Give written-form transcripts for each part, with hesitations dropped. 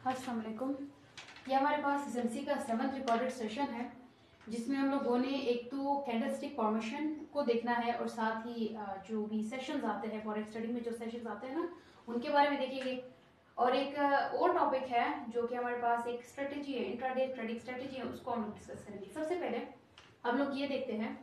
अस्सलाम वालेकुम। ये हमारे पास एसएमसी का 7th रिकॉर्डेड सेशन है जिसमें हम लोगों ने एक तो कैंडलस्टिक फॉर्मेशन को देखना है और साथ ही जो भी सेशंस आते हैं फॉरेक्स स्टडी में जो सेशंस आते हैं ना उनके बारे में देखेंगे। और एक और टॉपिक है जो कि हमारे पास एक स्ट्रेटेजी है, इंट्राडे ट्रेडिंग स्ट्रेटेजी है, उसको हम लोग डिस्कस करेंगे। सबसे पहले हम लोग ये देखते हैं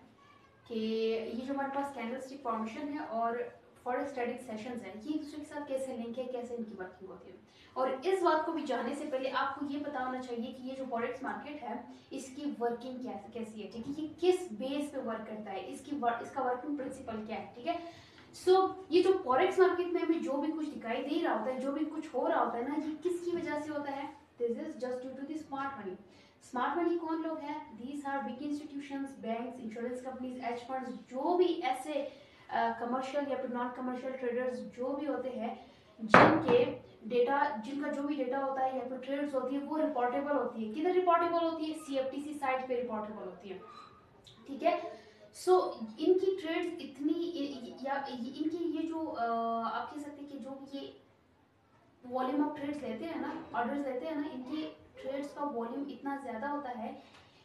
कि ये जो हमारे पास कैंडलस्टिक फॉर्मेशन है और फॉरेक्स ट्रेडिंग सेशंस है ये एक दूसरे के साथ कैसे लिंक है, कैसे इनकी वर्किंग होती है। और इस बात को भी जानने से पहले आपको ये पता होना चाहिए कि ये जो फॉरेक्स मार्केट है इसकी वर्किंग कैसी है, ठीक है, ये किस बेस पे वर्क करता है, इसका वर्किंग प्रिंसिपल क्या है, ठीक है। सो ये जो फॉरेक्स मार्केट में हमें जो भी कुछ दिखाई दे रहा होता है, जो भी कुछ हो रहा होता है ना, ये किसकी वजह से होता है? This is just due to the smart money. Smart money कौन लोग हैं? These are big institutions, banks, insurance companies, hedge funds, जो भी ऐसे कमर्शियल या फिर नॉन कमर्शियल ट्रेडर्स जो भी होते हैं जिनका जो भी डेटा होता है या फिर ट्रेड्स होती है वो रिपोर्टेबल होती है। किधर रिपोर्टेबल होती है? सीएफटीसी साइट पे रिपोर्टेबल होती है, ठीक है। सो इनकी ट्रेड्स इनकी ये जो आप कह सकते हैं कि जो ये वॉल्यूम ऑफ ट्रेड्स लेते हैं ना, ऑर्डर्स लेते हैं ना, इनके ट्रेड्स का वॉल्यूम इतना ज्यादा होता है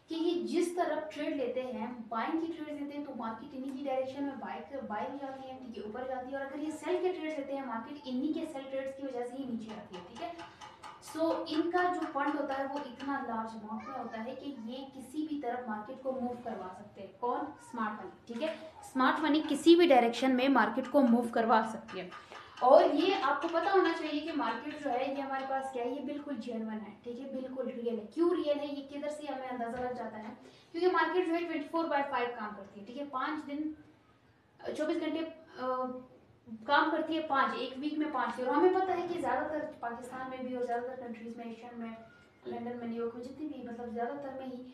कि ये जिस तरफ ट्रेड लेते हैं, बाइंग की ट्रेड लेते हैं तो मार्केट इन्हीं की डायरेक्शन में बाय हो जाती है, ठीक है, ऊपर जाती है। और अगर ये सेल के ट्रेड लेते हैं, मार्केट इन्हीं के सेल ट्रेड्स की वजह से ही नीचे आती है, ठीक है। सो इनका जो फंड होता है वो इतना लार्ज अमाउंट में होता है कि ये किसी भी तरफ मार्केट को मूव करवा सकते हैं। कौन? स्मार्ट मनी, ठीक है। स्मार्ट मनी किसी भी डायरेक्शन में मार्केट को मूव करवा सकती है। और ये आपको पता होना चाहिए कि मार्केट जो है ये हमारे पास क्या है, ये बिल्कुल जेन्युइन है, ठीक है, बिल्कुल रियल है। क्यों रियल है? ये किधर से हमें अंदाजा लग जाता है? क्योंकि मार्केट जो है 24/5 काम करती है, ठीक है, 5 दिन 24 घंटे काम करती है, 5 एक वीक में 5 दिन। और हमें पता है कि ज्यादातर पाकिस्तान में भी और ज्यादातर कंट्रीज में, एशियन में, लंदन में, न्यूयॉर्क में, जितनी भी मतलब ज्यादातर में ही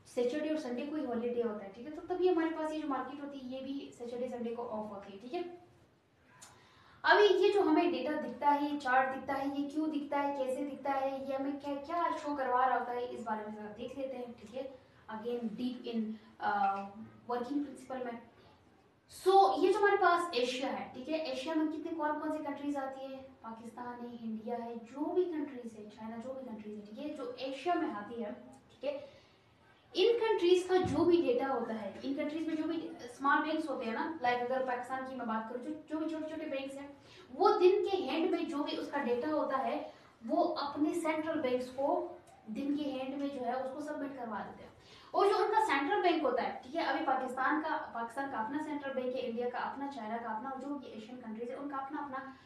सैटरडे और संडे को ही हॉलीडे होता है, ठीक है। तो तभी हमारे पास ये जो मार्केट होती है ये भी सैटरडे संडे को ऑफ होती है, ठीक है। अभी ये जो हमें डेटा दिखता है, चार्ट दिखता है, ये क्यों दिखता है, कैसे दिखता है, ये हमें क्या क्या शो करवा रहा होता है, इस बारे में जरा देख लेते हैं, ठीक है। Again deep in working principle में। ये जो हमारे पास एशिया है, ठीक है, एशिया में कितने कौन कौन सी कंट्रीज आती है? पाकिस्तान है, इंडिया है, जो भी कंट्रीज है, चाइना, जो भी कंट्रीज है, ठीक है, जो एशिया में आती है, ठीक है। इन कंट्रीज का जो भी डेटा होता है, इन कंट्रीज में जो भी स्मॉल बैंक्स होते हैं ना, लाइक अगर पाकिस्तान की मैं बात करूँ, जो भी छोटे छोटे बैंक्स हैं, वो दिन के एंड में जो भी उसका डेटा होता है वो अपने सेंट्रल बैंक्स को दिन के एंड में जो है उसको सबमिट करवा देते हैं। और जो उनका सेंट्रल बैंक होता है, ठीक है, अभी पाकिस्तान का अपना सेंट्रल बैंक है, इंडिया का अपना, चाइना का अपना, जो भी एशियन कंट्रीज है उनका अपना अपना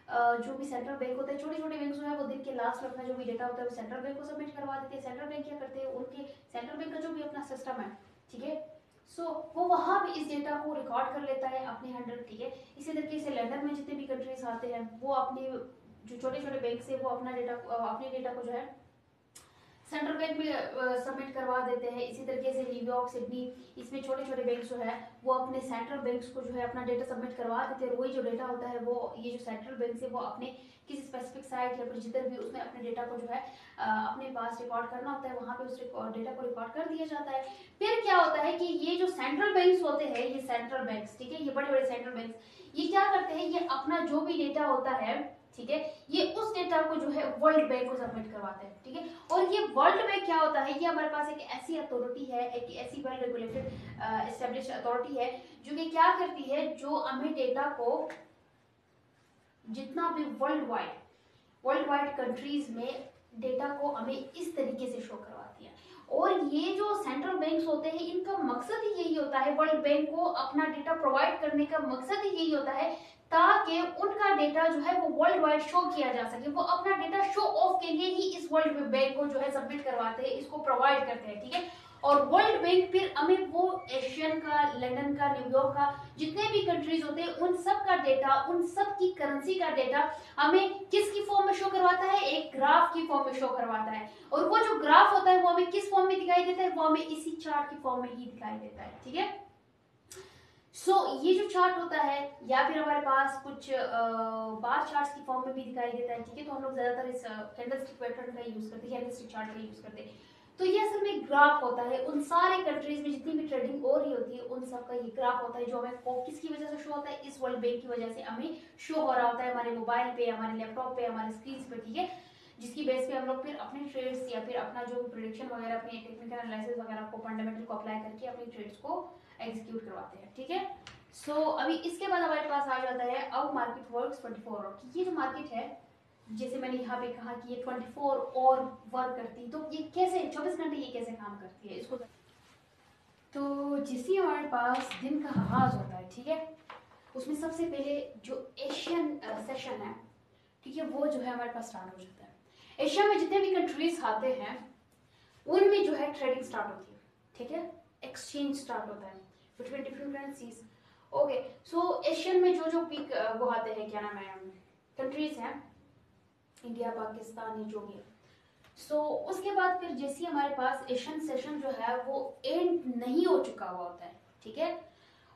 जो भी सेंट्रल बैंक होता है। छोटे छोटे बैंक जो है वो दिन के लास्ट में अपना जो भी डेटा होता है वो सेंट्रल बैंक को सबमिट करवा देते हैं। सेंट्रल बैंक क्या करते हैं, उनके सेंट्रल बैंक का जो भी अपना सिस्टम है, ठीक है, वो वहां भी इस डेटा को रिकॉर्ड कर लेता है अपने अंडर, ठीक है। इसी तरीके से लंदन में जितने भी कंट्रीज आते हैं वो अपने जो छोटे छोटे बैंक से वो अपने डेटा को जो है सेंट्रल बैंक में सबमिट करवा देते हैं। इसी तरीके से न्यूयॉर्क, सिडनी, इसमें छोटे छोटे बैंक जो है वो अपने सेंट्रल बैंक्स को जो है अपना डेटा सबमिट करवा देते हैं। वही जो डेटा होता है वो ये जो सेंट्रल बैंक है वो अपने किसी स्पेसिफिक साइट या फिर जिधर भी उसमें अपने डेटा को जो है अपने पास रिकॉर्ड करना होता है, वहां पे उस डेटा को रिकॉर्ड कर दिया जाता है। फिर क्या होता है कि ये जो सेंट्रल बैंक्स होते हैं, ये सेंट्रल बैंक्स, ठीक है, ये बड़े बड़े सेंट्रल बैंक्स, ये क्या करते हैं, ये अपना जो भी डेटा होता है, ठीक है, ये उस डेटा को जो है वर्ल्ड बैंक को सबमिट करवाते हैं, ठीक है। और ये वर्ल्ड बैंक क्या होता है, ये हमारे पास एक ऐसी अथॉरिटी है, एक ऐसी वेल रेगुलेटेड एस्टेब्लिश्ड अथॉरिटी है जो कि क्या करती है, जो हमें डेटा को जितना भी वर्ल्ड वाइड कंट्रीज में डेटा को हमें इस तरीके से शो करवाती है। और ये जो सेंट्रल बैंक्स होते हैं इनका मकसद ही यही होता है, वर्ल्ड बैंक को अपना डेटा प्रोवाइड करने का मकसद ही यही होता है ताकि उनका डेटा जो है वो वर्ल्ड वाइड शो किया जा सके। वो अपना डेटा शो ऑफ के लिए ही इस वर्ल्ड बैंक को जो है सबमिट करवाते हैं, इसको प्रोवाइड करते हैं, ठीक है। और वर्ल्ड बैंक फिर हमें वो एशियन का, लंदन का, न्यूयॉर्क का, जितने भी कंट्रीज होते हैं उन सब का डेटा, उन सब की करेंसी का डेटा हमें किसकी फॉर्म में शो करवाता है? एक ग्राफ की फॉर्म में शो करवाता है। और वो जो ग्राफ होता है वो हमें किस फॉर्म में दिखाई देता है? वो हमें इसी चार्ट की फॉर्म में ही दिखाई देता है, ठीक है। ये जो चार्ट होता है या फिर हमारे पास कुछ बार चार्ट्स की फॉर्म में भी दिखाई देता है, ठीक है। तो हम लोग ज्यादातर इस कैंडलस्टिक पैटर्न का यूज करते हैं, कैंडलस्टिक चार्ट का यूज करते हैं। तो ये असल में ग्राफ होता है, उन सारे कंट्रीज में जितनी भी ट्रेडिंग हो रही होती है उन सब का ये ग्राफ होता है, जो हमें किसकी वजह से शो होता है? इस वर्ल्ड बैंक की वजह से हमें शो हो रहा होता है हमारे मोबाइल पे, हमारे लैपटॉप पे, हमारे स्क्रीन पे, ठीक है। जिसकी बेस पे हम लोग फिर अपने ट्रेड्स या फिर अपना जो प्रेडिक्शन वगैरह, अपनी टेक्निकल एनालिसिस वगैरह को, फंडामेंटल को अप्लाई करके अपनी ट्रेड्स को एग्जीक्यूट करवाते हैं, ठीक है। सो अभी इसके बाद हमारे पास आ जाता है हाउ मार्केट वर्क्स 24 आवर, कि ये जो मार्केट है, जैसे मैंने यहाँ पे कहा कि ये 24 और वर्क करती है, तो ये कैसे 24 घंटे ये कैसे काम करती है इसको। तो जिससे हमारे पास दिन का आगाज होता है, ठीक है, उसमें सबसे पहले जो एशियन सेशन है, ठीक है, वो जो है हमारे पास स्टार्ट हो जाता है। एशिया में जितने भी कंट्रीज आते हैं उनमें जो है ट्रेडिंग स्टार्ट होती है, ठीक है, एक्सचेंज स्टार्ट होता है बिटवीन डिफरेंट करेंसीज। ओके, सो एशियन में जो जो पीक वो आते हैं, क्या नाम है, कंट्रीज हैं, इंडिया, पाकिस्तान, ये जो भी है। सो उसके बाद फिर जैसे हमारे पास एशियन सेशन जो है वो एंड नहीं हो चुका हुआ होता है, ठीक है,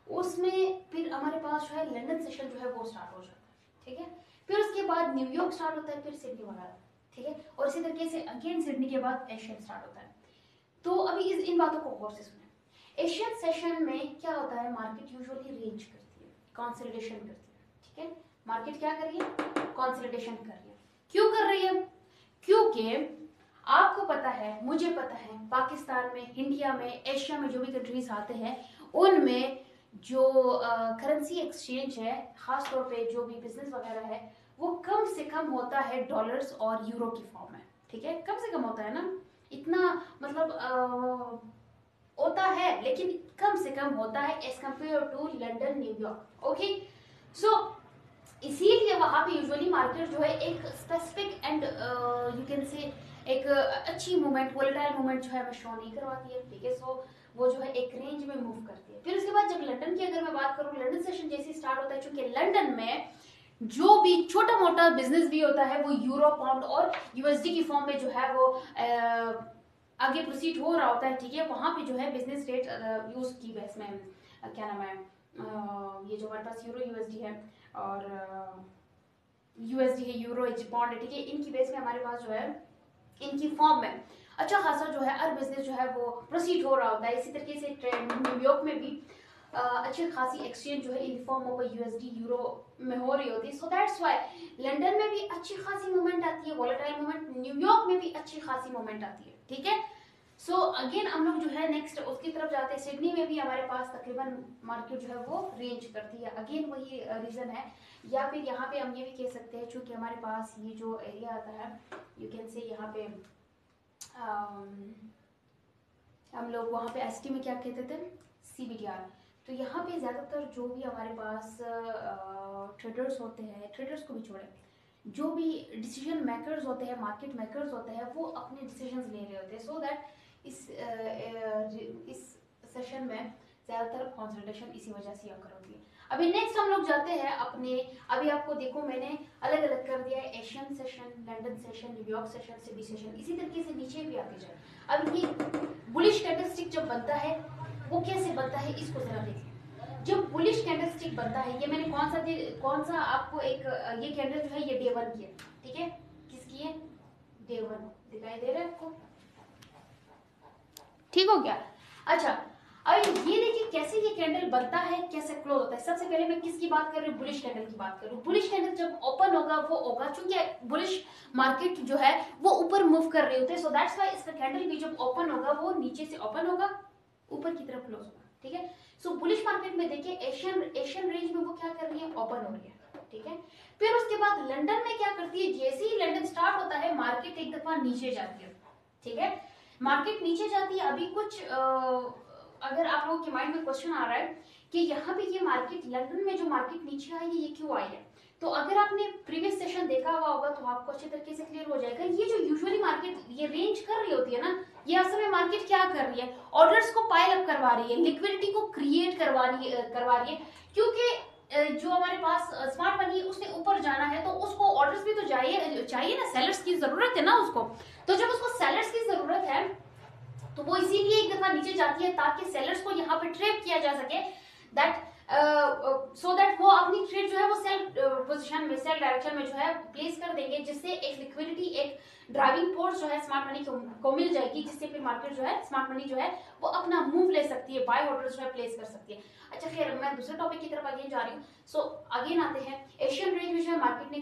उसमें फिर हमारे पास जो है लंदन सेशन जो है वो स्टार्ट हो जाता है, ठीक है, फिर उसके बाद न्यूयॉर्क स्टार्ट होता है, फिर सिडनी वगैरह, ठीक है, और इसी तरीके से अगेन सिडनी के बाद एशियन स्टार्ट होता है। तो अभी इन बातों को गौर से सुने। एशियन सेशन में क्या होता है, मार्केट यूजुअली रेंज करती है, कंसोलिडेशन करती है, ठीक है, मार्केट क्या कर रही है, कंसोलिडेशन कर रही है। क्यों कर रही है, क्योंकि आपको पता है, मुझे पता है, पाकिस्तान में, इंडिया में, एशिया में जो भी कंट्रीज आते हैं उनमें जो करेंसी एक्सचेंज है, खास तौर पे जो भी बिजनेस वगैरह है, वो कम से कम होता है डॉलर्स और यूरो की फॉर्म में, ठीक है, कम से कम होता है ना, इतना मतलब होता है लेकिन कम से कम होता है as compare to London, New York. Okay, so इसीलिए वहां पे यूजुअली मार्केट जो है एक स्पेसिफिक एंड यू कैन से एक अच्छी मूवमेंट, वोलेटाइल मूवमेंट जो है वो शो नहीं करवाती है, ठीक है, सो वो जो है एक रेंज में मूव करती है। फिर उसके बाद जब लंदन की अगर मैं बात करूं, लंदन सेशन जैसे स्टार्ट होता है, चूंकि लंदन में जो भी छोटा मोटा बिजनेस भी होता है वो यूरो, पाउंड और यूएसडी की फॉर्म में जो है वो आगे प्रोसीड हो रहा होता है, ठीक है, वहां पे जो है बिजनेस रेट यूज की बेस में क्या नाम है, ये जो हमारे पास यूरो यूएसडी है और यूएसडी है, यूरो पाउंड है, ठीक है, इनकी बेस में हमारे पास जो है इनकी फॉर्म में अच्छा खासा जो है हर बिजनेस जो है वो प्रोसीड हो रहा होता है। इसी तरीके से न्यूयॉर्क में भी अच्छी खासी एक्सचेंज जो है in form of USD, euro में हो रही होती है। सो दैट्स व्हाई लंदन में भी अच्छी खासी मूवमेंट आती है, वॉलेटाइल मूवमेंट, न्यूयॉर्क में भी अच्छी खासी मूवमेंट आती है, ठीक है। सो अगेन हम लोग जो है नेक्स्ट उसकी तरफ जाते हैं, सिडनी में भी हमारे पास तकरीबन मार्केट जो है वो रेंज करती है, अगेन वही रीजन है, या फिर यहाँ पे हम ये भी कह सकते हैं चूंकि हमारे पास ये जो एरिया आता है, यू कैन से यहाँ पे हम लोग वहाँ पे एसटी में क्या कहते थे, सीबीडीआर, तो यहाँ पे ज़्यादातर जो भी हमारे पास ट्रेडर्स होते हैं, ट्रेडर्स को भी छोड़े, जो भी डिसीजन मेकर्स होते हैं, मार्केट मेकर्स होते हैं, वो अपने डिसीजंस ले रहे होते हैं, सो दैट इस सेशन में ज़्यादातर कंसल्टेशन इसी वजह से अकर होती है। अभी नेक्स्ट हम लोग जाते हैं अपने, अभी आपको देखो मैंने अलग अलग कर दिया है, Asian session, London session, New York session, Sydney session, इसी तरीके से नीचे भी आते जाए। अब ये बुलिश कैंडलस्टिक जब बनता है वो कैसे बनता है, इसको जरा देखिए। जब बुलिश कैंडलस्टिक बनता है, ये मैंने कौन सा आपको एक ये कैंडल जो है ये डे 1 की है, ठीक है, किसकी है, डे 1 दिखाई दे रहा है आपको, ठीक हो गया। अच्छा, अब ये देखिए कैसे ये कैंडल बनता है, कैसे क्लोज होता है। सबसे पहले मैं किसकी बात कर रही हूँ, बुलिश कैंडल की बात कर रही हूँ। बुलिश कैंडल जब ओपन होगा वो होगा, चूंकि बुलिश मार्केट जो है वो ऊपर मूव कर रहे होते हैं, सो दैट्स व्हाई इसका कैंडल भी जब ओपन होगा वो नीचे से ओपन होगा, ऊपर की तरफ क्लोज होगा, ठीक है। सो बुलिश मार्केट में देखिए एशियन रेंज में वो क्या कर रही है, ओपन हो रही है, ठीक है। फिर उसके बाद लंदन में क्या करती है, जैसे ही लंदन स्टार्ट होता है मार्केट एक दफा नीचे जाती है, ठीक है, मार्केट नीचे जाती है। अभी कुछ अगर आप लोगों के माइंड में क्वेश्चन आ रहा है कि यहाँ पे ये मार्केट लंदन में जो मार्केट नीचे आई है ये क्यों आई है, तो अगर आपने प्रीवियस सेशन देखा हुआ होगा तो आपको अच्छे तरीके से क्लियर हो जाएगा। ये जो यूजुअली मार्केट ये रेंज कर रही होती है ना, ये असल में मार्केट क्या कर रही है, ऑर्डर्स को पाइल अप करवा रही है, लिक्विडिटी को क्रिएट करवा रही है, क्योंकि जो हमारे पास स्मार्ट मनी है उसने ऊपर जाना है तो उसको ऑर्डर्स भी तो चाहिए ना, सेलर्स की जरूरत है ना उसको, तो जब उसको सेलर्स की जरूरत है तो वो इसीलिए एक दफा नीचे जाती है ताकि सेलर्स को यहाँ पे ट्रैप किया जा सके, दैट सो दैट वो अपनी ट्रेड जो है वो सेल पोजीशन में, सेल डायरेक्शन में जो है प्लेस कर देंगे, जिससे एक लिक्विडिटी, एक ड्राइविंग फोर्स जो है स्मार्ट मनी को मिल जाएगी, जिससे फिर मार्केट जो है स्मार्ट मनी जो है वो अपना मूव ले सकती है, बाय ऑर्डर जो है प्लेस कर सकती है। अच्छा खैर मैं दूसरे टॉपिक की तरफ अगेन जा रही हूँ। सो अगेन आते हैं एशियन रेंज में जो है मार्केट ने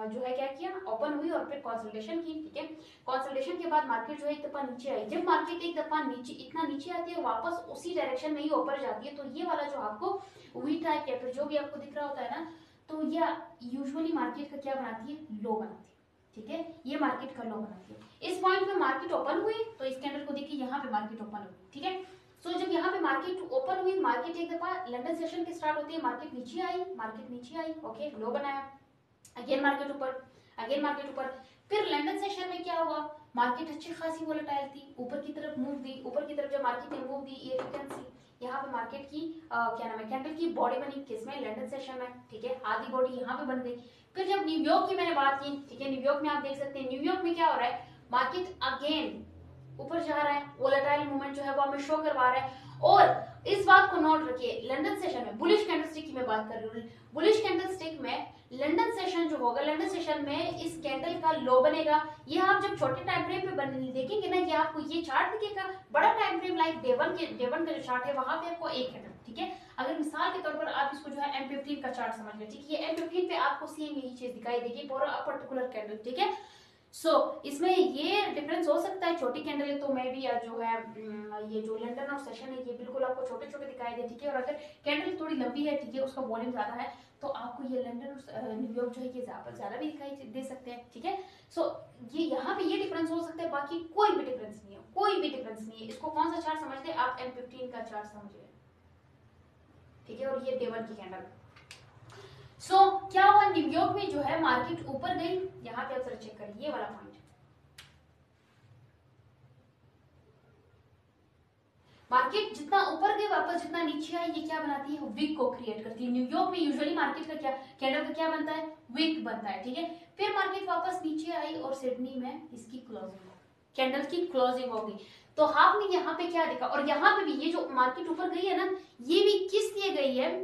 जो है क्या किया, ओपन हुई और फिर कंसोलिडेशन की। ठीक है, कंसोलिडेशन के बाद मार्केट जो है एक दफा नीचे आई। जब मार्केट एक दफा नीचे इतना नीचे आती है और वापस उसी डायरेक्शन में ही ऊपर जाती है, तो ये वाला जो आपको वी टाइप या फिर जो भी आपको दिख रहा होता है ना, तो यह यूजुअली मार्केट का क्या बनाती है, लो बनाती है। ठीक है, ये मार्केट का लो बनाती है। इस पॉइंट पे मार्केट ओपन हुई तो इस कैंडल को देखिए यहाँ पे मार्केट ओपन हुई। ठीक है, सो जब यहाँ पे मार्केट ओपन हुई, मार्केट एक दफा लंदन सेशन की स्टार्ट होती है, मार्केट नीचे आई, ओके लो बनाया, अगेन मार्केट ऊपर, अगेन मार्केट ऊपर। फिर लंदन सेशन में क्या हुआ, मार्केट अच्छी खासी वोलेटाइल थी, ऊपर की तरफ मूव दी, ऊपर की तरफ जब मार्केट ने मूव दी, ये यू कैन सी यहाँ पे मार्केट की क्या नाम है, कैंडल की बॉडी बनी किसमें, लंदन सेशन में। ठीक है, आधी बॉडी यहाँ पे बन गई। फिर जब न्यूयॉर्क की मैंने बात की, ठीक है, न्यूयॉर्क में आप देख सकते हैं न्यूयॉर्क में क्या हो रहा है, मार्केट अगेन ऊपर जा रहा है, वोलेटाइल मूवमेंट जो है वो हमें शो करवा रहा है। और इस बात को नोट रखिए, लंदन सेशन में बुलिश कैंडलस्टिक की मैं बात कर रही हूँ, बुलिश कैंडलस्टिक में लंदन सेशन जो होगा, लंदन सेशन में इस कैंडल का लो बनेगा। ये आप जब छोटे टाइम फ्रेम पे देखेंगे ना, ये आपको ये चार्ट दिखेगा, बड़ा time frame like day one का जो चार्ट है वहां पे आपको एक कैंडल। ठीक है, अगर मिसाल के तौर पर आप इसको जो है M15 का चार्ट समझ लें, ठीक है, ये M15 पे आपको सेम यही चीज दिखाई देगी फॉर अ पर्टिकुलर कैंडल। ठीक है, सो इसमें ये डिफरेंस हो सकता है, छोटी कैंडल है तो मैं भी जो है ये जो लंदन और सेशन है ये बिल्कुल आपको छोटे छोटे दिखाई दे। ठीक है, और अगर कैंडल थोड़ी लंबी है, ठीक है, उसका वॉल्यूम ज्यादा है, तो आपको ये लंदन और न्यूयॉर्क जो है ये ज्यादा भी दिखाई दे सकते हैं। ठीक है, सो ये यहाँ पे ये डिफरेंस हो सकता है, बाकी कोई भी डिफरेंस नहीं है, कोई भी डिफरेंस नहीं है। इसको कौन सा चार्ट समझते हैं आप, M15 का चार्ट समझिए। ठीक है, और ये डे वन की कैंडल। सो क्या हुआ, न्यूयॉर्क में जो है मार्केट ऊपर गई, यहाँ पे आप जरा चेक करिए ये वाला पॉइंट, मार्केट जितना ऊपर गई वापस जितना नीचे आई, ये क्या बनाती है, विक को क्रिएट करती है। न्यूयॉर्क में यूजुअली मार्केट का क्या, कैंडल का क्या बनता है, विक बनता है। ठीक है, फिर मार्केट वापस नीचे आई और सिडनी में इसकी क्लोजिंग, कैंडल की क्लोजिंग हो गई। तो आपने यहाँ पे क्या देखा, और यहाँ पे भी ये जो मार्केट ऊपर गई है ना, ये भी किस लिए गई है,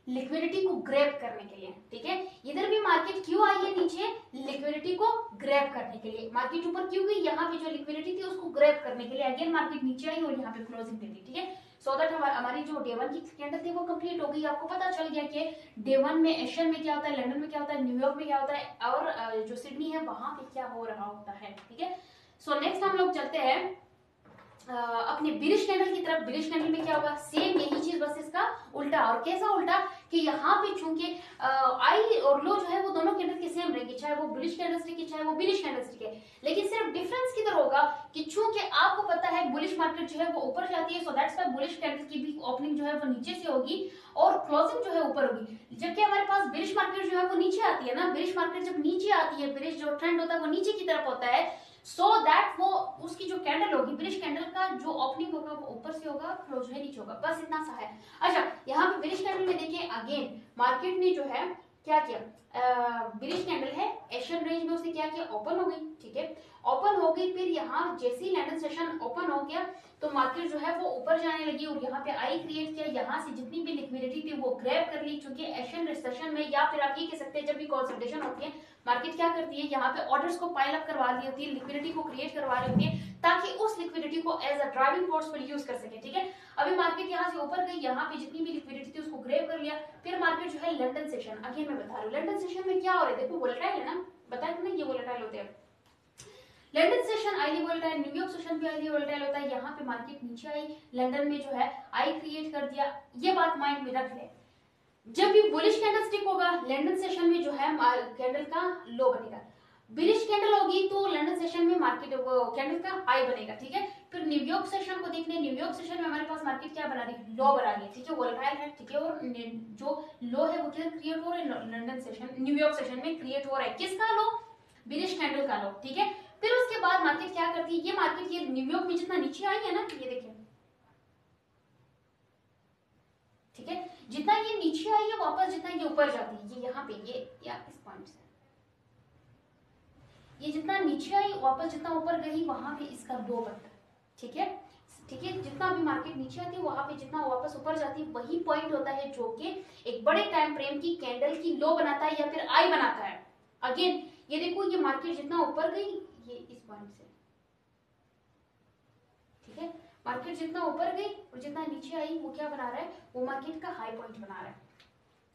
लिक्विडिटी को ग्रैब करने के लिए। ठीक है, इधर भी मार्केट क्यों आई है नीचे, लिक्विडिटी को ग्रैब करने के लिए। मार्केट ऊपर क्यों गई, यहाँ पे जो लिक्विडिटी थी उसको ग्रैब करने के लिए अगेन मार्केट नीचे आई और यहाँ पे क्लोजिंग दे दी। ठीक है, सो दैट हमारी जो डे वन की कैंडल थी वो कंप्लीट हो गई। आपको पता चल गया कि डे वन में एशियन में क्या होता है, लंदन में क्या होता है, न्यूयॉर्क में क्या होता है, और जो सिडनी है वहां पे क्या हो रहा होता है। ठीक है, सो नेक्स्ट हम लोग चलते हैं अपने बिलिश कैंडल की तरफ। बिलिश कैंडल में क्या होगा, सेम यही चीज बस इसका उल्टा। और कैसा उल्टा, कि यहाँ पे चूंकि आई और लो जो है वो दोनों कैंडल की सेम रहेगी, चाहे वो बुलिश कैंडलस्टिक है चाहे वो बिलिश कैंडलस्टिक है, लेकिन सिर्फ डिफरेंस किधर होगा कि चूंकि आपको पता है बुलिश मार्केट जो है वो ऊपर जाती है, so that's why bullish candle की भी ओपनिंग जो है वो नीचे से होगी और क्लोजिंग जो है ऊपर होगी। जबकि हमारे पास बिलिश मार्केट जो है वो नीचे आती है ना, बिलिश मार्केट जब नीचे आती है, बिलिश जो ट्रेंड होता है वो नीचे की तरफ होता है, सो दैट वो उसकी जो कैंडल होगी, बिलिश कैंडल का जो ओपनिंग होगा वो ऊपर से होगा, क्लोज है नीचे होगा, बस इतना सा है। अच्छा, यहाँ पे बिलिश कैंडल में देखिए अगेन मार्केट ने जो है क्या किया, बिलिश कैंडल है एशियन रेंज में, उसने क्या किया, ओपन हो गई। ठीक है, ओपन हो गई, फिर यहाँ जैसे ही लंदन सेशन ओपन हो गया तो मार्केट जो है वो ऊपर जाने लगी और यहाँ पे आई क्रिएट किया, यहाँ से जितनी भी लिक्विडिटी थी वो ग्रैब कर ली। क्योंकि एशियन सेशन में, या फिर आप ये कह सकते हैं जब भी कंसोलिडेशन होती है, मार्केट क्या करती है, यहाँ पे ऑर्डर्स को पाइल अप करवा रही होती है, लिक्विडिटी को क्रिएट करवा रही होती है, ताकि उस लिक्विडिटी को एज अ ड्राइविंग फोर्स पर यूज कर सके। ठीक है, अभी मार्केट यहाँ से ऊपर गई, यहाँ पे जितनी भी लिक्विडिटी थी उसको ग्रैब कर लिया, फिर मार्केट जो है लंदन सेशन, अगेन मैं बता रही हूँ लंदन सेशन में क्या हो रहा है, देखो वोलेटाइल है ना, बताया ना ये वोलेटाइल होते हैं। London session highly volatile, New York session भी हाईली वोलेटाइल होता है। यहाँ पे मार्केट नीचे आई, लंदन में जो है आई क्रिएट कर दिया, ये बात माइंड में रख ले। जब भी बुलिश कैंडलस्टिक होगा लंदन सेशन में जो है कैंडल का लो बनेगा, बिलिश कैंडल होगी तो लंदन सेशन में मार्केट वो कैंडल का हाई बनेगा। ठीक है, फिर न्यूयॉर्क सेशन को देखने, न्यूयॉर्क सेशन में हमारे पास मार्केट क्या बना रही है, लो बना रही है। ठीक है, वोलेटाइल है। ठीक है, और जो लो है वो किधर क्रिएट हो रहा है, लंदन सेशन न्यूयॉर्क सेशन में क्रिएट हो रहा है, किसका लो, बिलिश कैंडल का लो। ठीक है, फिर उसके बाद मार्केट क्या करती है, ये मार्केट ये न्यूयॉर्क में जितना नीचे आई है ना, ये देखिए, ठीक है, जितना ये नीचे आई है वापस जितना ये ऊपर जाती है, ये यहाँ पे ये या इस पॉइंट से ये जितना नीचे आई वापस जितना ऊपर गई वहां पे इसका लो बनता है। ठीक है, ठीक है, जितना भी मार्केट नीचे आती है वहां पे जितना वापस ऊपर जाती है वही पॉइंट होता है जो कि एक बड़े टाइम फ्रेम की कैंडल की लो बनाता है या फिर आई बनाता है। अगेन ये देखो ये मार्केट जितना ऊपर गई ये इस पॉइंट से, ठीक है, मार्केट जितना ऊपर गई और जितना नीचे आई वो क्या बना रहा है, वो मार्केट का हाई पॉइंट बना रहा है।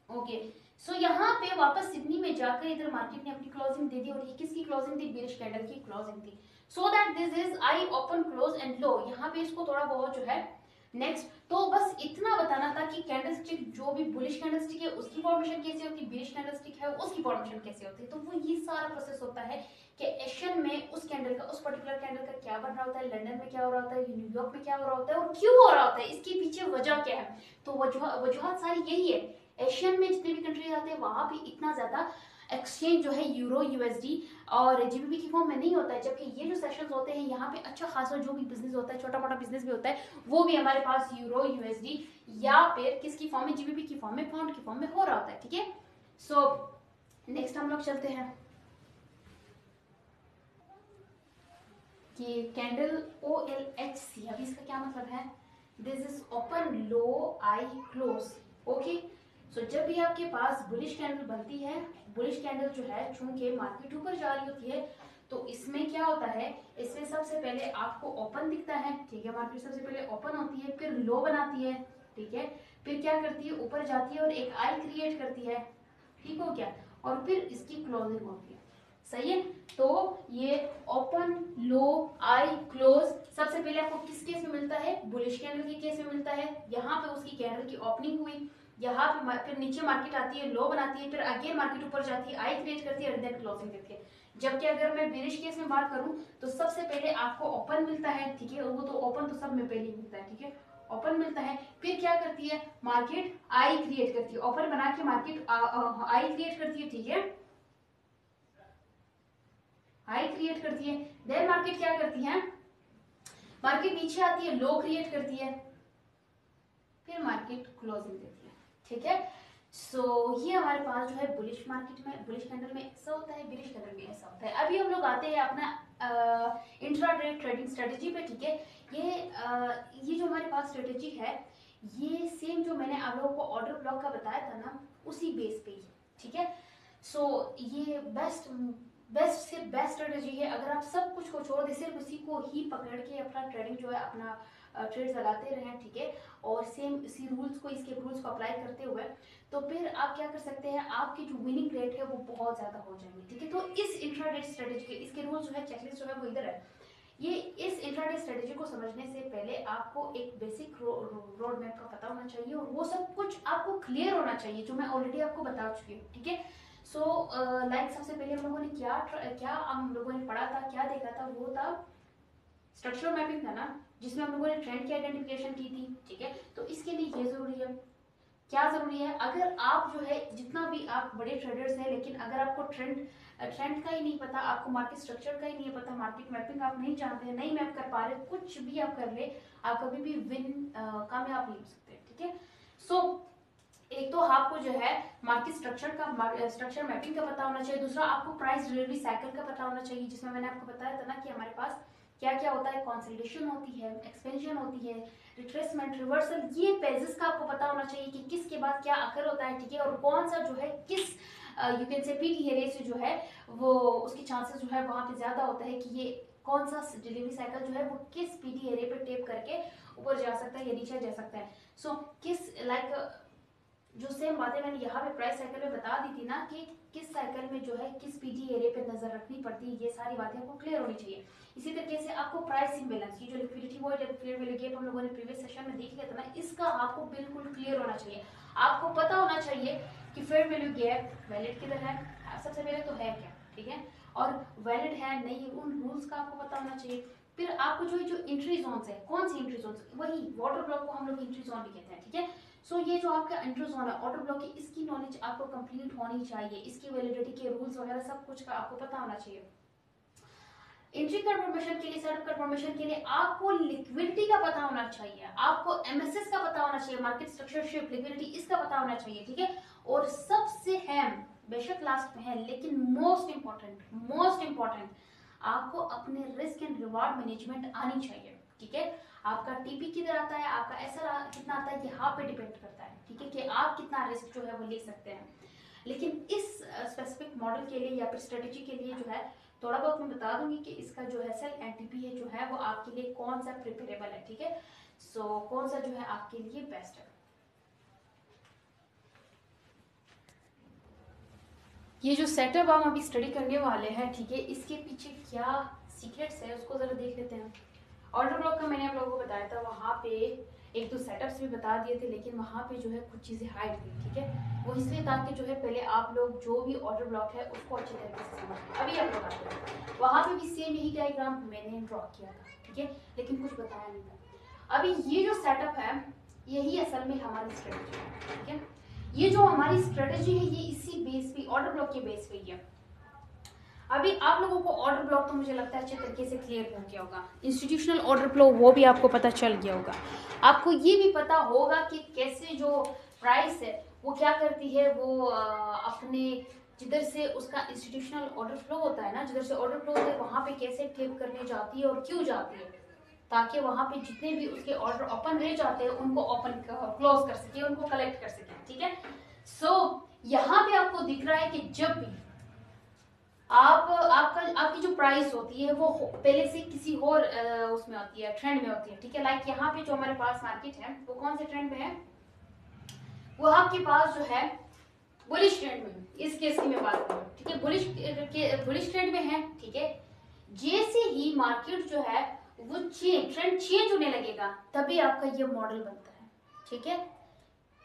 ओके, सो यहाँ पे वापस सिडनी में जाकर इधर मार्केट ने अपनी क्लोजिंग दे दी और ये किसकी क्लोजिंग थी, बेरिश कैंडल की क्लोजिंग थी। So that this is I open close and low, यहाँ पे इसको थोड़ा बहुत जो है नेक्स्ट, तो बस इतना बताना था कि कैंडलस्टिक जो भी बुलिश कैंडलस्टिक है उसकी फॉर्मेशन कैसे होती है, बेरिश कैंडलस्टिक है उसकी फॉर्मेशन कैसे होती है। तो वो ये सारा प्रोसेस होता है कि एशियन में उस कैंडल का, उस पर्टिकुलर कैंडल का क्या बन रहा होता है, लंदन में क्या हो रहा होता है, न्यूयॉर्क में क्या हो रहा होता है और क्यों हो रहा होता है, इसके पीछे वजह क्या है। तो वजूहत सारी यही है, एशियन में जितने भी कंट्रीज आते हैं वहां भी इतना ज्यादा एक्सचेंज जो है यूरो यूएसडी और जीबीपी की फॉर्म में नहीं होता है, जबकि ये जो सेशंस होते हैं यहाँ पे अच्छा खासा जो भी बिजनेस होता है, छोटा मोटा बिजनेस भी होता है, वो भी हमारे पास यूरो यूएसडी या फिर किसकी फॉर्म में, जीबीपी की फॉर्म में, पाउंड की फॉर्म में हो रहा होता है। ठीक है, सो नेक्स्ट हम लोग चलते हैं कि कैंडल OLHC, अभी इसका क्या मतलब है, this is open low high close. Okay, so जब भी आपके पास बुलिश कैंडल बनती है, बुलिश कैंडल जो है चूंकि मार्केट ऊपर जा रही होती है, तो इसमें क्या होता है, इसमें सबसे पहले आपको ओपन दिखता है, ठीक है, मार्केट सबसे पहले ओपन होती है, फिर लो बनाती है, ठीक है, फिर क्या करती है, ऊपर जाती है और एक आई क्रिएट करती है, ठीक हो क्या, और फिर इसकी क्लोजिंग होती है। सही है, तो ये ओपन लो आई क्लोज सबसे पहले आपको किस केस में मिलता है, बुलिश कैंडल के केस में मिलता है। यहाँ पे उसकी कैंडल की ओपनिंग हुई, यहाँ पे फिर नीचे मार्केट आती है, लो बनाती है, फिर अगेन मार्केट ऊपर जाती है, आई क्रिएट करती है, देन क्लोजिंग देती है। जबकि अगर मैं बेरिश केस में बात करूं तो सबसे पहले आपको ओपन मिलता है, ठीक है, वो तो ओपन तो सब में पहले ही मिलता है, ठीक है, ओपन मिलता है, फिर क्या करती है मार्केट, आई क्रिएट करती है, ओपन बना के मार्केट आई क्रिएट करती है, ठीक है, हाई क्रिएट करती है, देन मार्केट क्या करती है, मार्केट नीचे आती है, लो क्रिएट करती है, फिर मार्केट क्लोजिंग देती है। ठीक है, सो ये हमारे पास जो है बुलिश मार्केट में, बुलिश कैंडल में ऐसा होता है, बेरिश कैंडल में ऐसा होता है। अभी हम लोग आते हैं अपना इंट्राडे ट्रेडिंग स्ट्रेटेजी पे। ठीक है, ये जो हमारे पास स्ट्रेटेजी है, ये सेम जो मैंने आप लोगों को ऑर्डर ब्लॉक का बताया था ना, उसी बेस पे ही। ठीक है, सो ये बेस्ट सिर्फ बेस्ट स्ट्रेटेजी है। अगर आप सब कुछ को छोड़ दे, सिर्फ उसी को ही पकड़ के अपना ट्रेडिंग जो है, अपना ट्रेड्स लगाते रहें, ठीक है, और सेम इसी रूल्स को, इसके रूल्स को अप्लाई करते हुए, तो फिर आप क्या कर सकते हैं, आपकी जो विनिंग रेट है वो बहुत ज्यादा हो जाएगी। ठीक है, तो इस इंट्राडे स्ट्रेटेजी के, इसके रूल्स जो है, चेकलिस्ट जो है वो इधर है। ये इस इंट्राडे स्ट्रेटेजी को समझने से पहले आपको एक बेसिक रोड मैप का पता होना चाहिए, और वो सब कुछ आपको क्लियर होना चाहिए, जो मैं ऑलरेडी आपको बता चुकी हूँ। ठीक है, सो लाइक सबसे पहले हम लोगों ने क्या हम लोगों ने पढ़ा था, क्या देखा था, वो था स्ट्रक्चरल मैपिंग था ना, जिसमें हम लोगों ने ट्रेंड की आइडेंटिफिकेशन की थी। ठीक है, तो इसके लिए ये जरूरी है, क्या जरूरी है, अगर आप जो है, जितना भी आप बड़े ट्रेडर्स हैं, लेकिन अगर आपको ट्रेंड का ही नहीं पता, आपको मार्केट स्ट्रक्चर का ही नहीं पता, मार्केट मैपिंग आप नहीं जानते हैं, नहीं मैप कर पा रहे, कुछ भी आप कर ले, आप कभी भी कामयाब नहीं हो सकते। ठीक है, सो एक तो आपको जो है मार्केट स्ट्रक्चर मैपिंग का पता होना चाहिए, दूसरा आपको प्राइस डिलीवरी साइकिल का पता होना चाहिए, जिसमें मैंने आपको बताया था ना कि हमारे पास क्या क्या होता है, कंसोलिडेशन होती है, एक्सपेंशन होती है, रिट्रेसमेंट, रिवर्सल, ये पेजेस का आपको पता होना चाहिए कि किसके बाद क्या आकर होता है। ठीक है, और कौन सा जो है किस यू कैन से पीटी हेरे से जो है वो उसके चांसेस जो है वहां पे ज्यादा होता है कि ये कौन सा डिलीवरी साइकिल जो है वो किस पीटी हेरे पे टेप करके ऊपर जा सकता है या नीचे जा सकता है। सो किस जो सेम बातें मैंने यहाँ पे प्राइस साइकिल में बता दी थी ना, कि किस साइकिल में जो है किस पीटी एरिया पे नजर रखनी पड़ती है, ये सारी बातें आपको क्लियर होनी चाहिए। इसी तरीके से आपको प्राइस इम्बैलेंस, ये जो लिक्विडिटी वॉइड या फेयर वैल्यू गैप हम लोगों ने प्रीवियस सेशन में देख लिया था ना, इसका आपको बिल्कुल क्लियर होना चाहिए। आपको पता होना चाहिए कि फेयर वैल्यू गैप वैलिड किधर है, सबसे पहले तो है क्या, ठीक है, और वैलिड है नहीं, उन रूल्स का आपको पता होना चाहिए। फिर आपको जो एंट्री जोन्स है, कौन सी एंट्री जोन्स, वही वाटर ब्लॉक को हम लोग एंट्री जोन भी कहते हैं। ठीक है, सो ये जो आपका एंट्री जोन है ऑर्डर ब्लॉक की, इसकी नॉलेज आपको कंप्लीट होनी चाहिए, इसकी वैलिडिटी के रूल्स वगैरह सब कुछ का आपको पता होना चाहिए। एंट्री कंफर्मेशन के लिए, सेटअप कंफर्मेशन के लिए आपको लिक्विडिटी का पता होना चाहिए, आपको एमएसएस का पता होना चाहिए, मार्केट स्ट्रक्चर शिफ्ट लिक्विडिटी इसका पता होना चाहिए। ठीक है, और सबसे अहम, बेशक लास्ट में है लेकिन मोस्ट इंपॉर्टेंट, आपको अपने रिस्क एंड रिवार्ड मैनेजमेंट आनी चाहिए। ठीक है, आपका टीपी किधर आता है, आपका एसआर कितना आता है, यहाँ पे डिपेंड करता है। ठीक है, कि आप कितना रिस्क जो है वो ले सकते हैं। लेकिन इस स्पेसिफिक मॉडल के लिए या फिर स्ट्रेटेजी के लिए जो है थोड़ा बहुत मैं बता दूंगी कि इसका जो है सेल एनटीपी है जो है वो आपके लिए कौन सा प्रिपेरेबल है, ठीक है। सो कौन सा जो है आपके लिए बेस्ट है। ये जो सेटअप हम अभी स्टडी करने वाले हैं, ठीक है, इसके पीछे क्या सीक्रेट्स है उसको जरा देख लेते हैं। ऑर्डर ब्लॉक का मैंने आप लोगों को बताया था, वहाँ पे एक दो सेटअप्स भी बता दिए थे, लेकिन वहाँ पे जो है कुछ चीज़ें हाइड हुई, ठीक है। वो इसलिए ताकि जो है पहले आप लोग जो भी ऑर्डर ब्लॉक है उसको अच्छी तरीके से समझ। अभी आप लोग आते हैं वहाँ पे भी सेम यही डायग्राम मैंने ड्रॉ किया था, ठीक है, लेकिन कुछ बताया नहीं था। अभी ये जो सेटअप है यही असल में हमारी स्ट्रेटेजी है, ठीक है। ये जो हमारी स्ट्रेटेजी है ये इसी बेस पे, ऑर्डर ब्लॉक के बेस पे ही है। अभी आप लोगों को ऑर्डर ब्लॉक तो मुझे लगता है अच्छे तरीके से क्लियर हो गया होगा, इंस्टीट्यूशनल ऑर्डर फ्लो वो भी आपको पता चल गया होगा। आपको ये भी पता होगा कि कैसे जो प्राइस है वो क्या करती है, वो अपने जिधर से उसका इंस्टीट्यूशनल ऑर्डर फ्लो होता है ना, जिधर से ऑर्डर फ्लो होता है वहाँ पे कैसे क्लिक करने जाती है और क्यों जाती है, ताकि वहाँ पे जितने भी उसके ऑर्डर ओपन रह जाते हैं उनको ओपन क्लोज कर सके, उनको कलेक्ट कर सके, ठीक है। सो यहाँ पे आपको दिख रहा है कि जब भी आपकी जो प्राइस होती है वो पहले से किसी और उसमें होती है, ट्रेंड में होती है, ठीक है। लाइक यहाँ पे जो हमारे पास मार्केट है वो कौन से ट्रेंड में है, वो आपके पास जो है बुलिश ट्रेंड में, इस केस की मैं बात करूँ, ठीक है, बुलिश ट्रेंड में है, ठीक है। जैसे ही मार्केट जो है वो ट्रेंड चेंज होने लगेगा तभी आपका ये मॉडल बनता है, ठीक है।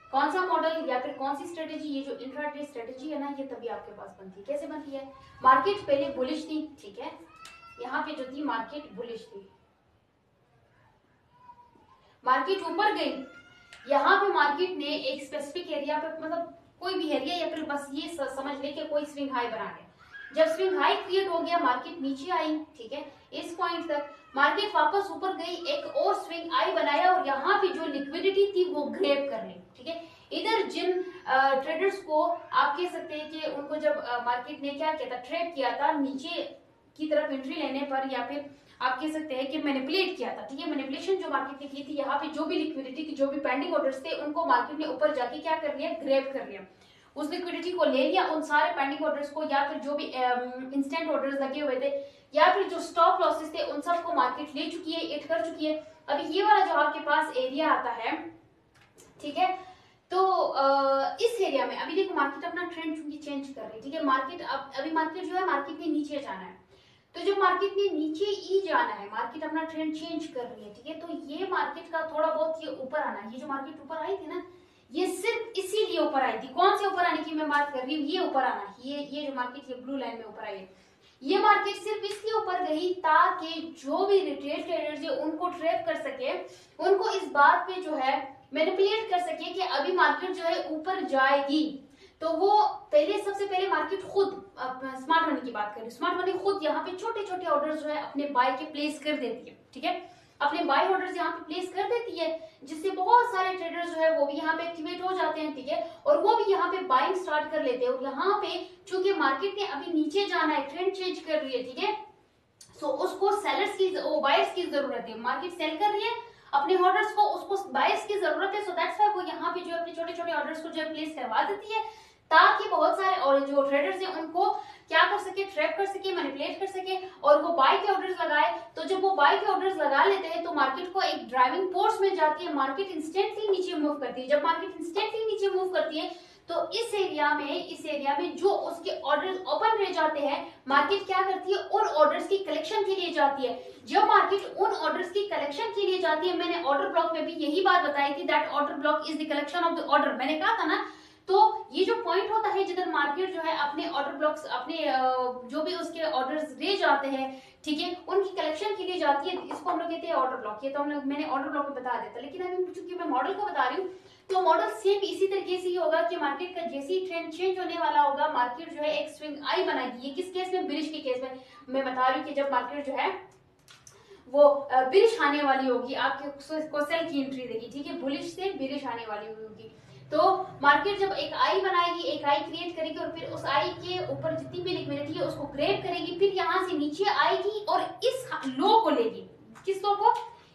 कौन सा मॉडल या फिर कौन सी स्ट्रेटेजी, ये जो इंट्राडे स्ट्रेटेजी है ना, ये तभी आपके पास बनती है। कैसे बनती है, मार्केट पहले बुलिश थी, ठीक है, यहाँ पे जो थी मार्केट बुलिश थी, मार्केट ऊपर गई, यहाँ पे मार्केट ने एक स्पेसिफिक एरिया पे, मतलब कोई भी एरिया या फिर बस ये समझ ले कि कोई स्विंग हाई बना गया। जब स्विंग हाई क्रिएट हो गया मार्केट नीचे आई, ठीक है, इस पॉइंट तक मार्केट वापस ऊपर गई, एक और स्विंग हाई बनाया और यहाँ पे जो लिक्विडिटी थी वो ग्रैब कर ली, ठीक है। इधर जिन ट्रेडर्स को आप कह सकते हैं कि उनको जब मार्केट ने क्या किया था, ट्रेप किया था नीचे की तरफ एंट्री लेने पर, या फिर आप कह सकते हैं कि मैनिपुलेट किया था, ठीक है। मैनिपुलेशन जो मार्केट ने की थी, यहाँ पे जो भी लिक्विडिटी की जो भी पेंडिंग ऑर्डर्स थे उनको मार्केट ने ऊपर जाके क्या कर लिया, ग्रैब कर लिया, उस लिक्विडिटी को ले लिया, उन सारे पेंडिंग ऑर्डर्स को या फिर जो भी इंस्टेंट ऑर्डर्स लगे हुए थे या फिर जो स्टॉप लॉसेस थे उन सबको मार्केट ले चुकी है, इट कर चुकी है। अभी ये वाला जो आपके पास एरिया आता है, ठीक है, तो इस एरिया में अभी देखो मार्केट अपना ट्रेंड चूंकि चेंज कर रही है, ठीक है। मार्केट अभी मार्केट जो है मार्केट ने नीचे जाना है, तो जब मार्केट ने नीचे ही जाना है, मार्केट अपना ट्रेंड चेंज कर रही है, ठीक है, तो ये मार्केट का थोड़ा बहुत ये ऊपर आना है, ये जो मार्केट ऊपर आई थी ना, ये सिर्फ इसीलिए ऊपर आई थी। कौन से ऊपर आने की मैं बात कर रही हूँ, ये ऊपर आना, ये जो मार्केट ये ब्लू लाइन में ऊपर आई है, ये मार्केट सिर्फ इसलिए ऊपर गई ताकि जो भी रिटेल ट्रेडर्स है उनको ट्रैप कर सके, उनको इस बात पे जो है मैनिपुलेट कर सके कि अभी मार्केट जो है ऊपर जाएगी। तो वो पहले सबसे पहले मार्केट खुद, स्मार्ट मनी की बात करें, स्मार्ट मनी खुद यहाँ पे छोटे छोटे ऑर्डर्स जो है अपने बाय के प्लेस कर देती है, ठीक है, अपने बाय ऑर्डर्स यहाँ पे प्लेस कर देती है, जिससे बहुत सारे ट्रेडर्स जो है वो भी यहाँ पे एक्टिवेट हो जाते हैं, ठीक है, और वो भी यहाँ पे बाइंग स्टार्ट कर लेते हैं। और यहाँ पे चूंकि मार्केट ने अभी नीचे जाना है, ट्रेंड चेंज कर रही है, ठीक है, सो उसको सेलर्स की, बायर्स की जरूरत है, मार्केट सेल कर रही है अपने ऑर्डर्स को, उसको बायर्स की जरूरत है, सो दैट्स व्हाई वो यहाँ पे जो अपने छोटे छोटे ऑर्डर्स को जो है प्लेस करवा देती है, ताकि बहुत सारे और जो ट्रेडर्स हैं उनको क्या कर सके, ट्रैप कर सके, मैनिपुलेट कर सके और वो बाय के ऑर्डर्स लगाए। तो जब वो बाय के ऑर्डर्स लगा लेते हैं तो मार्केट को एक ड्राइविंग फोर्स में जाती है, मार्केट इंस्टेंटली नीचे मूव करती है। जब मार्केट इंस्टेंटली नीचे मूव करती है तो इस एरिया में जो उसके ऑर्डर्स ओपन रह जाते हैं, मार्केट क्या करती है, उन ऑर्डर्स की कलेक्शन के लिए जाती है। जब मार्केट उन ऑर्डर्स की कलेक्शन के लिए जाती है, मैंने ऑर्डर ब्लॉक में भी यही बात बताई थी, that order block is the collection of the order, मैंने कहा था ना। तो ये जो पॉइंट होता है जिधर मार्केट जो है अपने ऑर्डर ब्लॉक्स, अपने जो भी उसके ऑर्डर्स रह जाते हैं, ठीक है, उनकी कलेक्शन के लिए जाती है, इसको हम लोग कहते हैं ऑर्डर ब्लॉक। ये तो हम लोग मैंने ऑर्डर ब्लॉक में बता देता, लेकिन अभी चूंकि मैं मॉडल का बता रही हूँ तो मॉडल सेम इसी तरीके से ही होगा कि मार्केट का जैसे ही ट्रेंड चेंज होने वाला होगा, मार्केट जो है एक स्विंग आई बनाएगी। ये किस केस में, बुलिश के केस में मैं बता रही हूँ कि जब मार्केट जो है वो बुलिश आने वाली होगी, आपके को सेल की एंट्री देगी, ठीक है, बुलिश से बुलिश आने वाली होगी। तो मार्केट जब एक आई बनाएगी, एक आई क्रिएट करेगी और फिर उस आई के ऊपर जितनी भी लिक्विडिटी है उसको ग्रैब करेगी, फिर यहाँ से नीचे आएगी और इस लो को लेगी, किस लो को,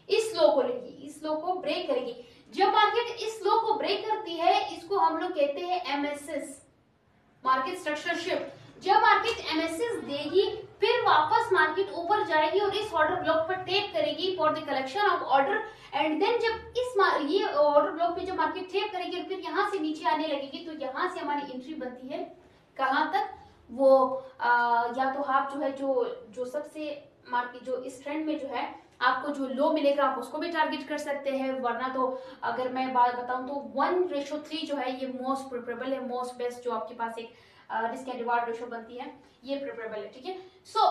इस लो को लेगी, इस लो को ब्रेक करेगी। जब मार्केट इस लो को ब्रेक करती है, इसको हम लोग कहते हैं एमएसएस, मार्केट स्ट्रक्चर शिफ्ट, जब मार्केट एमएसएस देगी फिर वापस मार्केट ऊपर जाएगी और इस ऑर्डर ब्लॉक पर टेप करेगी for the collection of order, and then जब इस ये ऑर्डर ब्लॉक पे जब मार्केट टेप करेगी और फिर यहाँ से नीचे आने लगेगी, तो यहाँ से हमारी एंट्री बनती है कहाँ तक, वो या तो आप जो है जो सबसे मार्केट जो इस ट्रेंड में जो है आपको जो लो मिलेगा आप उसको भी टारगेट कर सकते हैं, वरना तो अगर मैं बात बताऊं तो 1:3 जो है ये मोस्ट प्रेफरेबल है, मोस्ट बेस्ट जो आपके पास एक रिस्क एंड रिवार्ड रेशो बनती है ये प्रेफरेबल है, ठीक है। सो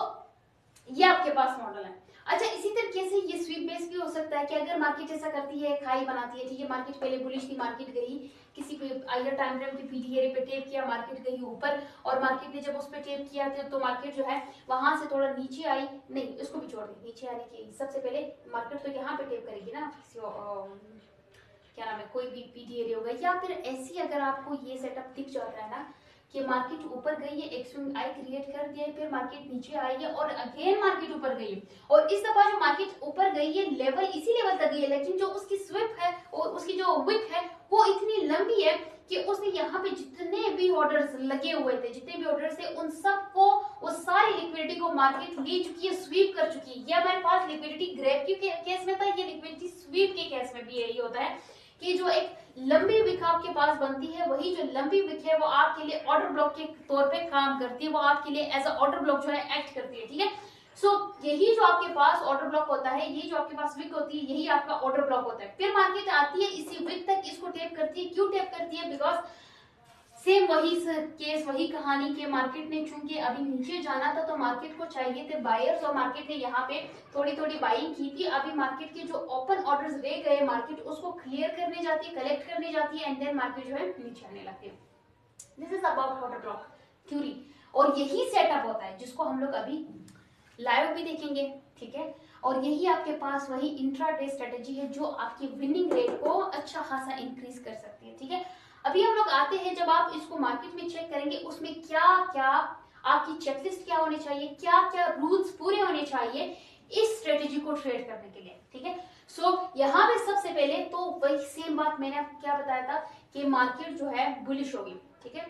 ये आपके पास मॉडल है। अच्छा, इसी तरीके से ये स्वीप बेस भी हो सकता है कि अगर मार्केट ऐसा करती है, खाई बनाती है, ठीक है, मार्केट पहले बुलिश थी, मार्केट गई किसी पे हायर टाइम फ्रेम की पीटी एरिया पे टेप किया, मार्केट गई ऊपर, और मार्केट ने जब उस पे टेप किया तो मार्केट जो है वहां से थोड़ा नीचे आई, नहीं इसको भी छोड़ दी, नीचे आने की सबसे पहले मार्केट तो यहाँ पे टेप करेगी ना, क्या नाम है, कोई भी पीटी एरिया होगा, या फिर ऐसी अगर आपको ये सेटअप दिख जा रहा है ना कि मार्केट ऊपर गई है, एक स्विंग आई क्रिएट कर दिया है, फिर मार्केट नीचे आई है और अगेन मार्केट ऊपर गई है, और इस दफा जो मार्केट ऊपर गई है लेवल इसी लेवल तक गई है, लेकिन जो उसकी स्विप है और उसकी जो विक है वो इतनी लंबी है कि उसने यहाँ पे जितने भी ऑर्डर्स लगे हुए थे, जितने भी ऑर्डर्स थे, उन सबको, वो सारी लिक्विडिटी को मार्केट ले चुकी है, स्वीप कर चुकी है। ये हमारे पास लिक्विडिटी ग्रैब के केस में था, ये लिक्विडिटी स्वीप के केस में भी यही होता है कि जो एक लंबी विक आपके पास बनती है, वही जो लंबी विक है वो आपके लिए ऑर्डर ब्लॉक के तौर पे काम करती है, वो आपके लिए एज अ ऑर्डर ब्लॉक जो है एक्ट करती है, ठीक है। सो यही जो आपके पास ऑर्डर ब्लॉक होता है, ये जो आपके पास विक होती है, यही आपका ऑर्डर ब्लॉक होता है। फिर मार्केट आती है इसी विक तक, इसको टेप करती है, क्यों टेप करती है, बिकॉज सेम वही केस, वही कहानी के मार्केट ने चूंकि अभी नीचे जाना था तो मार्केट को चाहिए थे बायर्स, और मार्केट ने यहाँ पे थोड़ी थोड़ी बाइंग की थी। अभी मार्केट के जो ओपन ऑर्डर्स रह गए, मार्केट उसको क्लियर करने जाती है, कलेक्ट करने जाती है, एंड देन मार्केट जो है नीचे आने लगती है। This is about order block theory, और यही सेटअप होता है जिसको हम लोग अभी लाइव भी देखेंगे, ठीक है। और यही आपके पास वही इंट्राडे स्ट्रेटेजी है जो आपकी विनिंग रेट को अच्छा खासा इंक्रीज कर सकती है, ठीक है। अभी हम लोग आते हैं, जब आप इसको मार्केट में चेक करेंगे उसमें क्या क्या आपकी चेकलिस्ट क्या होनी चाहिए, क्या क्या रूल्स पूरे होने चाहिए इस स्ट्रेटेजी को ट्रेड करने के लिए, ठीक है। सो यहाँ पे सबसे पहले तो वही सेम बात मैंने आपको क्या बताया था कि मार्केट जो है बुलिश होगी, ठीक है।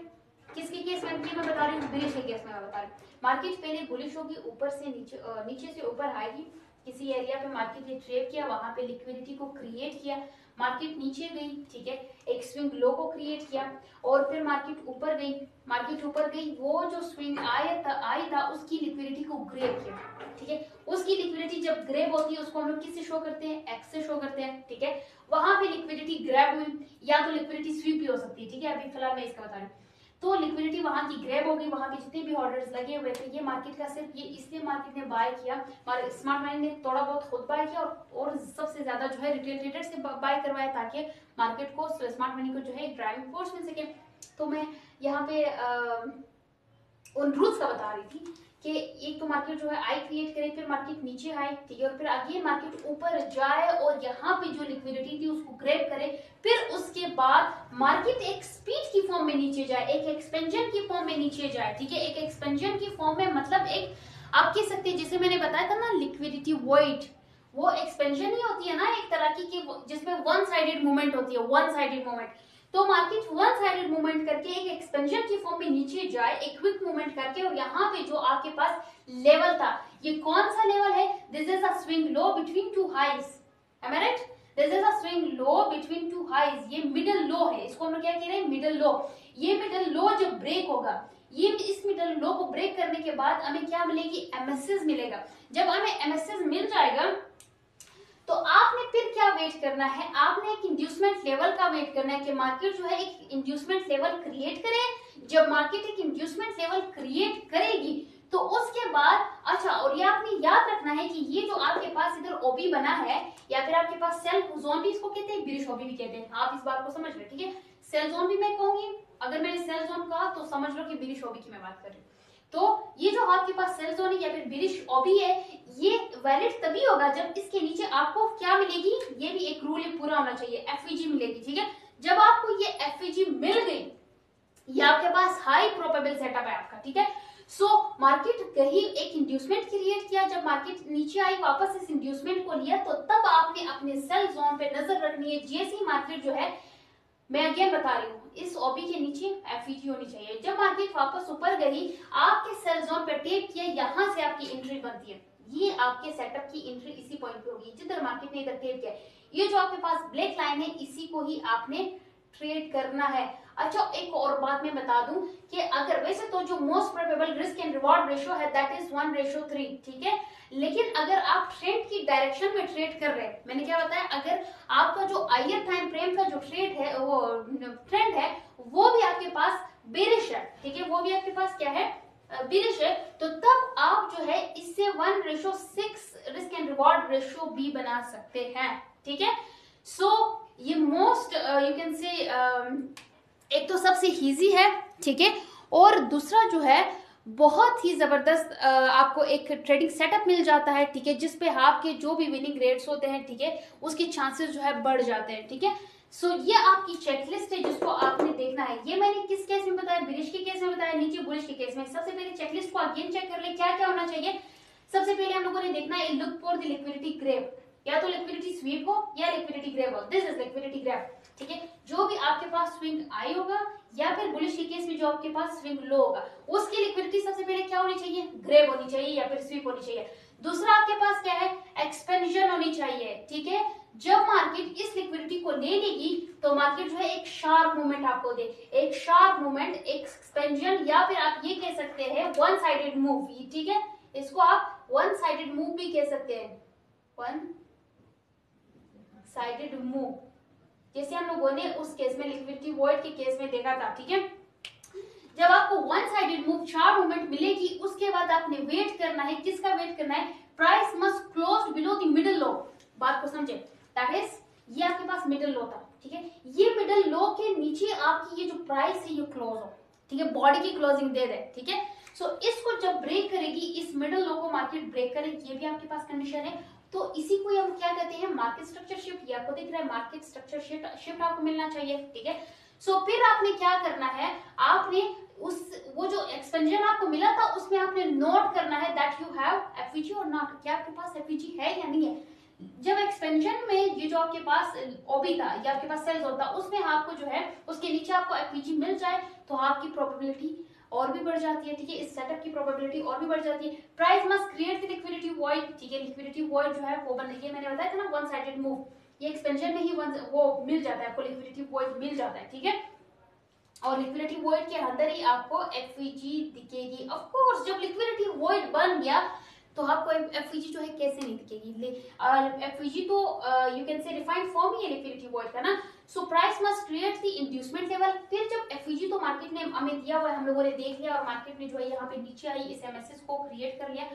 किसके केस में मैं बता रही हूँ, बुलिश के केस में मैं बता रही हूँ। मार्केट पहले बुलिश होगी, ऊपर से नीचे से ऊपर आएगी, किसी एरिया पे मार्केट ने ट्रेड किया, वहां पे लिक्विडिटी को क्रिएट किया, मार्केट नीचे गई, ठीक है, एक स्विंग लो को क्रिएट किया, और फिर मार्केट ऊपर गई, वो जो स्विंग आई था उसकी लिक्विडिटी को ग्रैब किया, ठीक है। उसकी लिक्विडिटी जब ग्रैब होती है उसको हम लोग किससे शो करते हैं, एक्स से शो करते हैं, ठीक है। वहां पे लिक्विडिटी ग्रैब हुई, या तो लिक्विडिटी स्वीप भी हो सकती है, ठीक है। अभी फिलहाल मैं इसका बता रही हूँ, तो लिक्विडिटी वहां की ग्रैब हो गई, वहां के जितने भी ऑर्डर्स लगे हुए थे, ये मार्केट का सिर्फ ये इसलिए मार्केट ने बाय किया, स्मार्ट मनी ने थोड़ा बहुत खुद बाय किया, और सबसे ज्यादा जो है रिटेल ट्रेडर से बाय करवाया, ताकि मार्केट को, स्मार्ट मनी को जो है ड्राइविंग फोर्स मिल सके। तो मैं यहाँ पे उन रूल्स का बता रही थी कि एक तो मार्केट जो है आई क्रिएट करे, फिर मार्केट नीचे आए, ठीक है, और फिर अगेन मार्केट ऊपर जाए और यहाँ पे जो लिक्विडिटी थी उसको ग्रैब करे, फिर उसके बाद मार्केट एक स्पीड की फॉर्म में नीचे जाए, एक एक्सपेंशन की फॉर्म में नीचे जाए, ठीक है। एक एक्सपेंशन की फॉर्म में मतलब एक आप कह सकते हैं, जैसे मैंने बताया था ना लिक्विडिटी वॉइड, वो एक्सपेंशन ही होती है ना एक तरह की, जिसमें वन साइडेड मूवमेंट होती है, वन साइडेड मूवमेंट। तो मार्केट वन साइडेड मूवमेंट करके एक एक्सपेंशन की फॉर्म में नीचे जाए, एक क्विक मूवमेंट करके, और यहाँ पे जो आपके पास लेवल था, ये कौन सा लेवल है, this is a swing low between two highs, am I right, this is a swing low between two highs, ये मिडिल लो है, इसको हम लोग क्या कह रहे हैं, मिडिल लो। ये मिडिल लो जब ब्रेक होगा, ये इस मिडिल लो को ब्रेक करने के बाद हमें क्या मिलेगी, एमएसएस मिलेगा। जब हमें एमएसएस मिल जाएगा तो आपने फिर क्या वेट करना है, आपने एक इंड्यूसमेंट लेवल का वेट करना है कि मार्केट जो है एक इंड्यूसमेंट लेवल क्रिएट करे। जब मार्केट एक इंड्यूसमेंट लेवल क्रिएट करेगी तो उसके बाद, अच्छा, और ये आपने याद रखना है कि ये जो आपके पास इधर ओबी बना है, या फिर आपके पास सेल जोन भी इसको कहते हैं, बिरिश ओबी भी कहते हैं, आप इस बात को समझ लो, ठीक है। सेल जोन भी मैं कहूंगी, अगर मैंने सेल जोन कहा तो समझ लो कि बिरिश ओबी की मैं बात कर रही हूँ। तो ये जो आपके पास सेल जोन है या फिर बिरिश ओबी है, ये वैलिड तभी होगा जब इसके नीचे आपको क्या मिलेगी, ये भी एक रूल पूरा होना चाहिए, एफईजी मिलेगी, ठीक है। जब आपको ये एफईजी मिल गई, ये आपके पास हाई प्रोबेबल सेटअप है आपका, ठीक है। सो मार्केट कहीं एक इंड्यूसमेंट क्रिएट किया, जब मार्केट नीचे आई वापस इस इंड्यूसमेंट को लिया, तो तब आपने अपने सेल जोन पे नजर रखनी है। जैसे ही मार्केट जो है मैं अगेन बता रही हूँ, इस ओबी के नीचे एफईजी होनी चाहिए। जब मार्केट वापस ऊपर गई, आपके सेल जोन पे टेप किया, यहाँ से आपकी एंट्री बनती है। ये आपके सेटअप की एंट्री इसी पॉइंट पे होगी जिधर मार्केट ने इधर टेप किया। ये जो आपके पास ब्लैक लाइन है, इसी को ही आपने ट्रेड करना है। अच्छा, एक और बात मैं बता दूं कि अगर वैसे तो जो most probable risk and reward ratio है दैट इज 1:3, ठीक है। लेकिन अगर आप ट्रेंड की डायरेक्शन में ट्रेड कर रहे हैं, मैंने क्या बताया, अगर आपका जो हायर टाइम फ्रेम का जो ट्रेड है, वो ट्रेंड है, वो भी आपके पास बेरिश है, ठीक है, वो भी आपके पास क्या है, बेरिश है, तो तब आप जो है इससे 1:6 रिस्क एंड रिवॉर्ड रेशियो भी बना सकते हैं, ठीक है। सो ये मोस्ट यू कैन से एक तो सबसे इजी है, ठीक है, और दूसरा जो है बहुत ही जबरदस्त आपको एक ट्रेडिंग सेटअप मिल जाता है, ठीक है, जिसपे आपके जो भी विनिंग रेट्स होते हैं, ठीक है, उसके चांसेस जो है बढ़ जाते हैं, ठीक है। सो ये आपकी चेकलिस्ट है जिसको आपने देखना है। ये मैंने किस केस में बताया, बिरिश के केस में बताया, नीचे बुलिश के केस में। सबसे पहले चेकलिस्ट को अगेन चेक कर ले, क्या क्या होना चाहिए। सबसे पहले हम लोगों ने देखना है look for the liquidity grab, या तो लिक्विडिटी स्वीप हो या लिक्विडिटी ग्रेव हो। दिस इज लिक्विडिटी ग्रेव, ठीक है। जो भी आपके पास स्विंग आई होगा या फिर बुलिश के केस में जो आपके पास स्विंग लो होगा, उसकी लिक्विडिटी सबसे पहले क्या होनी चाहिए, ग्रेव होनी चाहिए या फिर स्वीप होनी चाहिए। दूसरा आपके पास क्या है, एक्सपेंशन होनी चाहिए, ठीक है। जब मार्केट इस लिक्विडिटी को ले लेगी तो मार्केट जो है एक शार्प मूवमेंट आपको दे, एक शार्प मूवमेंट, एक एक्सपेंशन, या फिर आप ये कह सकते हैं वन साइडेड मूव, ठीक है, इसको आप वन साइडेड मूव भी कह सकते हैं, वन साइडेड मूव, जैसे हम लोगों ने उस केस में लिक्विडिटी वॉइड के केस में देखा था, ठीक है। जब आपको one sided move sharp movement मिलेगी, उसके बाद आपने वेट करना है, किसका वेट करना है, price must close below the middle low. बात को समझे, दैट इज ये आपके पास मिडिल लो था, ठीक है, ये मिडिल लो के नीचे आपकी ये जो प्राइस है ये क्लोज हो, ठीक है, बॉडी की क्लोजिंग दे दे, ठीक है। सो इसको जब ब्रेक करेगी, इस मिडिल लो को मार्केट ब्रेक करेगी, ये भी आपके पास कंडीशन है, तो इसी को हम क्या कहते हैं, मार्केट स्ट्रक्चर शिफ्ट। ये आपको दिख रहा है मार्केट स्ट्रक्चर शिफ्ट आपको मिलना चाहिए, ठीक है। सो फिर आपने क्या करना है, आपने उस वो जो एक्सपेंशन आपको मिला था उसमें आपने नोट करना है दैट यू हैव एफईजी और नॉट, क्या आपके पास एफईजी है या नहीं है। जब एक्सपेंशन में ये जो आपके पास ओबी था या आपके पास सेल्स होता, उसमें आपको जो है उसके नीचे आपको एफईजी मिल जाए तो आपकी प्रोबेबिलिटी और भी बढ़ जाती है, ठीक है, इस सेटअप की प्रोबेबिलिटी और भी बढ़ जाती है। Price must create the liquidity void, ठीक है, लिक्विडिटी वॉइड जो है वो बन रही है, मैंने बताया था ना वन साइडेड मूव, ये एक्सपेंशन में ही वो मिल जाता है आपको, लिक्विडिटी वॉइड मिल जाता है, ठीक है, और लिक्विडिटी वॉइड के अंदर ही आपको एफईजी दिखेगी। ऑफ कोर्स जब लिक्विडिटी वॉइड बन गया तो आपको एफईजी जो है कैसे नहीं दिखेगी, एफईजी तो you can say defined form ही है लिक्विडिटी वॉइड का ना। So price must create the inducement level. फिर जब एफईजी तो मार्केट ने हमें दिया हुआ है, हम लोगों ने देख लिया और मार्केट ने जो है यहाँ पे नीचे आई, इस एमएसएस को क्रिएट कर लिया,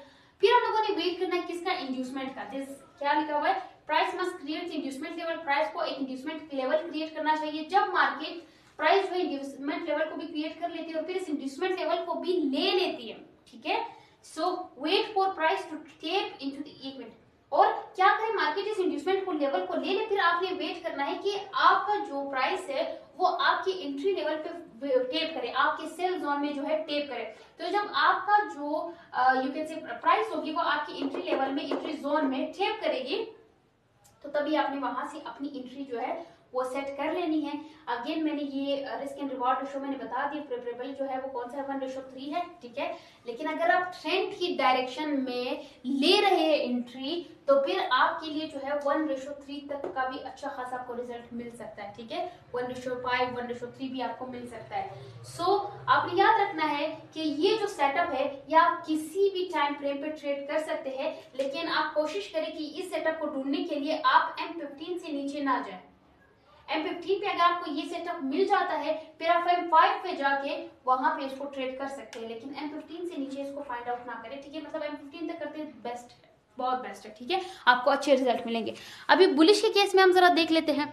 फिर हम लोगों ने वेट करना है किसका, इंड्यूसमेंट का। दिस क्या लिखा हुआ है, price must create inducement level, price को एक इंड्यूसमेंट लेवल क्रिएट करना चाहिए। जब मार्केट प्राइस जो है इंड्यूसमेंट लेवल को भी क्रिएट कर लेती है और फिर इस इंड्यूसमेंट लेवल को भी ले लेती है, ठीक है। So wait for price to tap into the equity, और क्या करें, मार्केट इस इंड्यूसमेंट को लेवल को ले ले, फिर आपने वेट करना है कि आपका जो प्राइस है वो आपके एंट्री लेवल पे टेप करे, आपके सेल जोन में जो है टेप करे। तो जब आपका जो यू कैन से प्राइस होगी वो आपकी एंट्री लेवल में, एंट्री जोन में टेप करेगी, तो तभी आपने वहां से अपनी एंट्री जो है वो सेट कर लेनी है। अगेन मैंने ये रिस्क एंड रिवॉर्ड रेशियो मैंने बता दिया, प्रेफरेबल जो है वो कौन सा है, 1:3 है, ठीक है। लेकिन अगर आप ट्रेंड की डायरेक्शन में ले रहे हैं एंट्री, तो फिर आपके लिए जो है 1:3 तक का भी अच्छा खासा आपको रिजल्ट मिल सकता है, ठीक है, 1:5, 1:3 भी आपको मिल सकता है। सो आपने याद रखना है कि ये जो सेटअप है ये आप किसी भी टाइम फ्रेम पे ट्रेड कर सकते हैं, लेकिन आप कोशिश करें कि इस सेटअप को ढूंढने के लिए आप M15 से नीचे ना जाए। M15 पे अगर आपको ये सेटअप मिल जाता है, फिर आप M5 पे जाके वहां पे इसको ट्रेड कर सकते हैं, लेकिन M15 से नीचे इसको फाइंड आउट ना करें, ठीक है, मतलब M15 तक करते बेस्ट है, बहुत बेस्ट है, ठीक है, आपको अच्छे रिजल्ट मिलेंगे। अभी बुलिश के केस में हम जरा देख लेते हैं।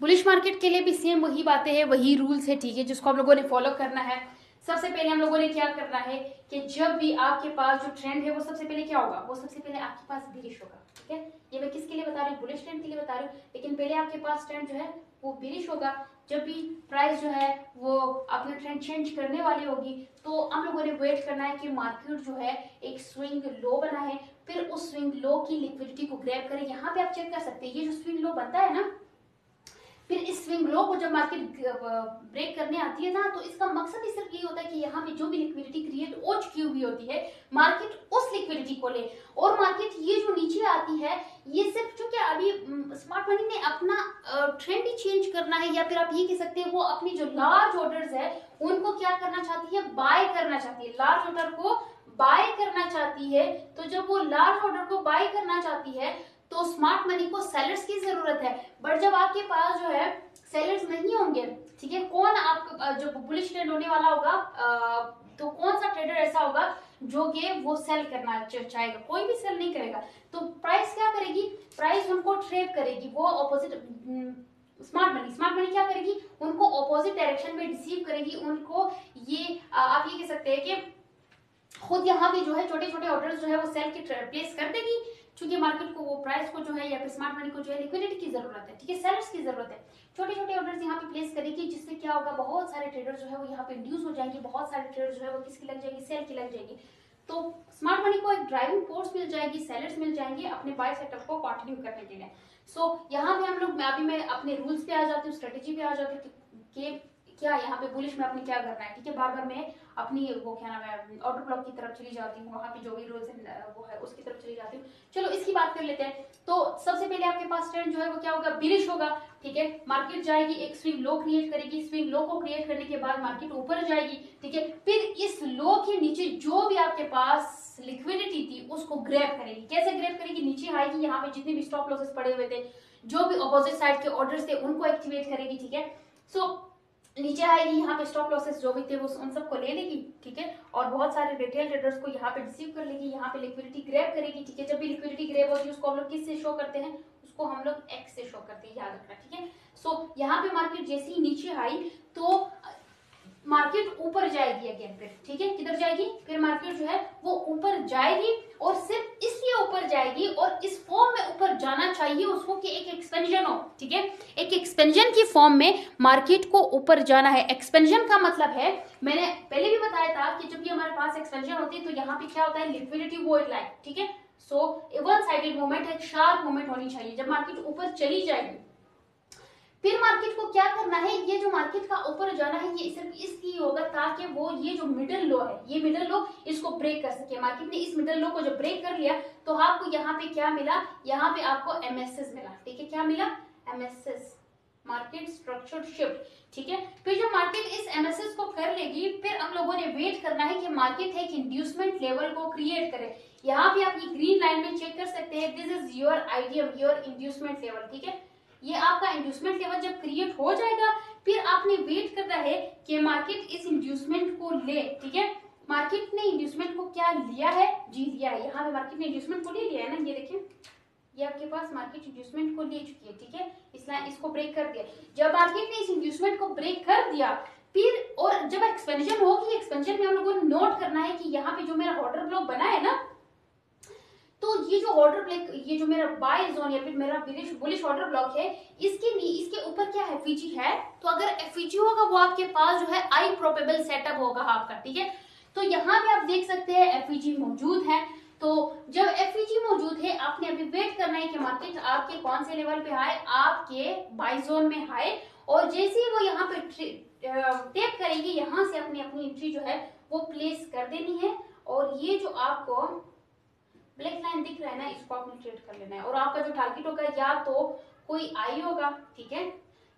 बुलिश मार्केट के लिए भी सेम वही बातें हैं, वही रूल्स है, ठीक है, जिसको हम लोगों ने फॉलो करना है। सबसे पहले हम लोगों ने क्या करना है कि जब भी आपके पास जो ट्रेंड है वो सबसे पहले क्या होगा, वो सबसे पहले आपके पास बिरिश होगा, ठीक है। ये मैं किसके लिए बता रही हूँ, बुलिश ट्रेंड के लिए बता रही हूँ, लेकिन पहले आपके पास ट्रेंड जो है वो बिरिश होगा। जब भी प्राइस जो है वो अपना ट्रेंड चेंज करने वाली होगी, तो हम लोगों ने वेट करना है कि मार्केट जो है एक स्विंग लो बना है, फिर उस स्विंग लो की लिक्विडिटी को ग्रैब करें। यहाँ पे आप चेक कर सकते हैं, ये जो स्विंग लो बनता है ना, फिर इस स्विंग लो को जब मार्केट ब्रेक करने आती है ना, तो इसका मकसद ही सिर्फ ये होता है कि यहाँ पे जो भी लिक्विडिटी क्रिएट हो चुकी हुई होती है, मार्केट उस लिक्विडिटी को ले। और मार्केट ये जो नीचे आती है, ये सिर्फ चूंकि अभी स्मार्ट मनी ने अपना ट्रेंड ही चेंज करना है, या फिर आप ये कह सकते हैं वो अपनी जो लार्ज ऑर्डर्स है उनको क्या करना चाहती है, बाय करना चाहती है, लार्ज ऑर्डर को बाय करना चाहती है। तो जब वो लार्ज ऑर्डर को बाय करना चाहती है तो स्मार्ट मनी को सेलर्स की जरूरत है। बट जब आपके पास जो है सेलर्स नहीं होंगे, ठीक है, कौन आप जब बुलिश ट्रेंड होने वाला होगा तो कौन सा ट्रेडर ऐसा होगा जो कि वो सेल करना चाहेगा? कोई भी सेल नहीं करेगा। तो प्राइस क्या करेगी, प्राइस उनको ट्रेप करेगी, वो ऑपोजिट स्मार्ट मनी क्या करेगी, उनको ऑपोजिट डायरेक्शन में रिसीव करेगी। उनको ये आप ये कह सकते हैं कि खुद यहाँ पे जो है छोटे छोटे ऑर्डर्स जो है वो सेल के प्लेस कर देगी, क्योंकि मार्केट को वो प्राइस को जो है या फिर स्मार्ट मनी को जो है लिक्विडिटी की जरूरत है, ठीक है, सेलर्स की जरूरत है। छोटे छोटे ऑर्डर्स यहाँ पे प्लेस करेगी, जिससे क्या होगा, बहुत सारे ट्रेडर जो है वो यहाँ पे इंड्यूस हो जाएंगे, बहुत सारे ट्रेडर जो है वो किसकी लग जाएंगे, सेल की लग जाएंगी। तो स्मार्ट मनी को एक ड्राइविंग फोर्स मिल जाएगी, सेलर्स मिल जाएंगे अपने बाय सेटअप को कंटिन्यू करने के लिए। सो यहाँ पे हम लोग, अभी मैं अपने रूल्स पे आ जाती हूँ, स्ट्रेटेजी पे आ जाती हूँ कि क्या यहाँ पे बुलिश में अपने क्या करना है, ठीक है। बार बार मैं अपनी वो क्या नाम है ऑर्डर ब्लॉक की तरफ चली जाती हूँ, वहां पे जो भी रूल्स वो है उसकी तरफ चली जाती हूँ। चलो इसकी बात कर लेते हैं। तो सबसे पहले आपके पास ट्रेंड जो है वो क्या होगा, बिलिश होगा, ठीक है। मार्केट जाएगी, एक स्विंग लो क्रिएट करेगी, स्विंग लो को क्रिएट करने के बाद मार्केट ऊपर जाएगी, ठीक है। फिर इस लो के नीचे जो भी आपके पास लिक्विडिटी थी उसको ग्रैब करेगी। कैसे ग्रैब करेगी, नीचे आएगी, यहाँ पे जितने भी स्टॉप लॉसेस पड़े हुए थे, जो भी अपोजिट साइड के ऑर्डर्स थे उनको एक्टिवेट करेगी, ठीक है। सो नीचे आएगी, यहाँ पे स्टॉप लॉसेस जो भी थे वो उन सबको ले लेगी, ठीक है। और बहुत सारे रिटेल ट्रेडर्स को यहाँ पे रिसीव कर लेगी, यहाँ पे लिक्विडिटी ग्रैब करेगी, ठीक है। जब भी लिक्विडिटी ग्रैब होती है उसको हम लोग किस से शो करते हैं, उसको हम लोग एक्स से शो करते हैं, याद रखना, ठीक है। सो यहाँ पे मार्केट जैसे ही नीचे आई तो मार्केट ऊपर जाएगी अगेन, फिर ठीक है, किधर जाएगी, फिर मार्केट जो है वो ऊपर जाएगी, और सिर्फ इसलिए ऊपर जाएगी और इस फॉर्म में ऊपर जाना चाहिए उसको कि एक एक्सपेंशन हो, ठीक है। एक एक्सपेंशन की फॉर्म में मार्केट को ऊपर जाना है। एक्सपेंशन का मतलब है, मैंने पहले भी बताया था कि जब भी हमारे पास एक्सपेंशन होती है तो यहाँ पे क्या होता है, लिक्विडिटी वॉइड लाइन, ठीक है। सो वन साइडेड मूवमेंट, एक शार्प मूवमेंट होनी चाहिए जब मार्केट ऊपर चली जाएगी। फिर मार्केट को क्या करना है, ये जो मार्केट का ऊपर जाना है ये सिर्फ इसलिए होगा ताकि वो ये जो मिडिल लो है, ये मिडिल लो इसको ब्रेक कर सके। मार्केट ने इस मिडिल लो को जब ब्रेक कर लिया तो आपको यहाँ पे क्या मिला, यहाँ पे आपको एमएसएस मिला, ठीक है। क्या मिला, एमएसएस, मार्केट स्ट्रक्चर्ड शिफ्ट, ठीक है। फिर जब मार्केट इस एमएसएस को कर लेगी, फिर हम लोगों ने वेट करना है कि मार्केट एक इंड्यूसमेंट लेवल को क्रिएट करे। यहाँ पे आप ये ग्रीन लाइन में चेक कर सकते हैं, this is your idiom, your inducement level, ठीक है। ये आपका इंड्यूसमेंट लेवल जब क्रिएट हो जाएगा, फिर आपने वेट करना है कि मार्केट इस इंड्यूसमेंट को ले, ठीक है। मार्केट ने इंड्यूसमेंट को क्या लिया है, जी लिया है। यहाँ पे मार्केट ने इंड्यूसमेंट को ले लिया है ना, ये देखिए, ये आपके पास मार्केट इंड्यूसमेंट को ले चुकी है, ठीक है। इसलिए इसको ब्रेक कर दिया। जब मार्केट ने इस इंड्यूसमेंट को ब्रेक कर दिया, फिर और जब एक्सपेंशन होगी, एक्सपेंशन में हम लोगों ने नोट करना है कि यहाँ पे जो मेरा ऑर्डर ब्लॉक बना है ना, तो ये जो ऑर्डर ब्लॉक, ये जो मेरा बाय जोन या फिर मेरा बुलिश ऑर्डर ब्लॉक है, इसके ऊपर क्या है, एफईजी है। तो अगर एफईजी होगा वो आपके पास जो है आई प्रोबेबल सेटअप होगा आपका, ठीक है। तो यहाँ पे आप देख सकते हैं एफईजी मौजूद है। तो जब एफईजी मौजूद है, आपने अभी वेट करना है कि मार्केट आपके कौन से लेवल पे आए, आपके बाय जोन में आए, और जैसे ही वो यहाँ पे टेप करेगी, यहाँ से अपनी एंट्री जो है वो प्लेस कर देनी है। और ये जो आपको ब्लैक लाइन दिख रहा है ना, इसको आपने ट्रेड कर लेना है। और आपका जो टारगेट होगा या तो कोई आई होगा, ठीक है,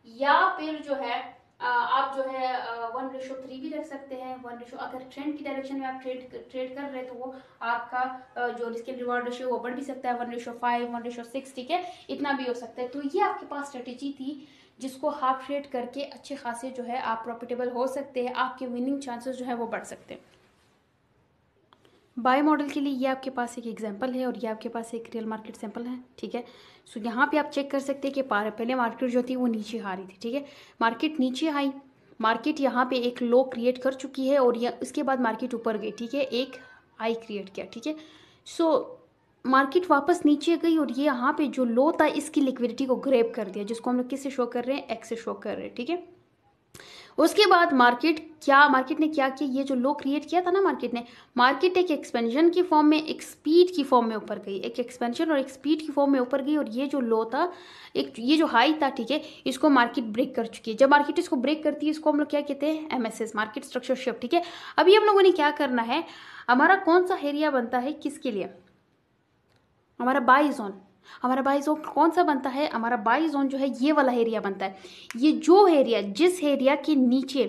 या फिर जो है आप जो है 1:3 भी रख सकते हैं। 1 अगर ट्रेंड की डायरेक्शन में आप ट्रेड कर रहे हैं तो वो आपका जो रिस्क एंड रिवॉर्ड रेशियो वो बढ़ भी सकता है, 1:5, 1:6, ठीक है, इतना भी हो सकता है। तो ये आपके पास स्ट्रेटेजी थी जिसको हाफ ट्रेड करके अच्छे खासे जो है आप प्रॉफिटेबल हो सकते हैं, आपके विनिंग चांसेस जो है वो बढ़ सकते हैं। बाय मॉडल के लिए ये आपके पास एक एग्जांपल है और ये आपके पास एक रियल मार्केट सैंपल है, ठीक है। सो यहाँ पे आप चेक कर सकते हैं कि पहले मार्केट जो थी वो नीचे आ रही थी, ठीक है। मार्केट नीचे आई, मार्केट यहाँ पे एक लो क्रिएट कर चुकी है और इसके बाद मार्केट ऊपर गई, ठीक है, एक आई क्रिएट किया, ठीक है। सो मार्केट वापस नीचे गई और ये यहाँ पे जो लो था इसकी लिक्विडिटी को ग्रैब कर दिया, जिसको हम लोग किससे शो कर रहे हैं, एक्स से शो कर रहे हैं, ठीक है। उसके बाद मार्केट ने क्या किया, ये जो लो क्रिएट किया था ना मार्केट एक एक्सपेंशन की फॉर्म में, एक स्पीड की फॉर्म में ऊपर गई, एक एक्सपेंशन और एक स्पीड की फॉर्म में ऊपर गई, और ये जो लो था, एक ये जो हाई था, ठीक है, इसको मार्केट ब्रेक कर चुकी है। जब मार्केट इसको ब्रेक करती है, इसको हम लोग क्या कहते हैं, MSS, मार्केट स्ट्रक्चर शिफ्ट, ठीक है। अभी हम लोगों ने क्या करना है, हमारा कौन सा एरिया बनता है, किसके लिए, हमारा बाई जोन। हमारा बाई जोन कौन सा बनता है, हमारा बाई जोन जो है ये वाला एरिया बनता है। ये जो एरिया, जिस एरिया के नीचे,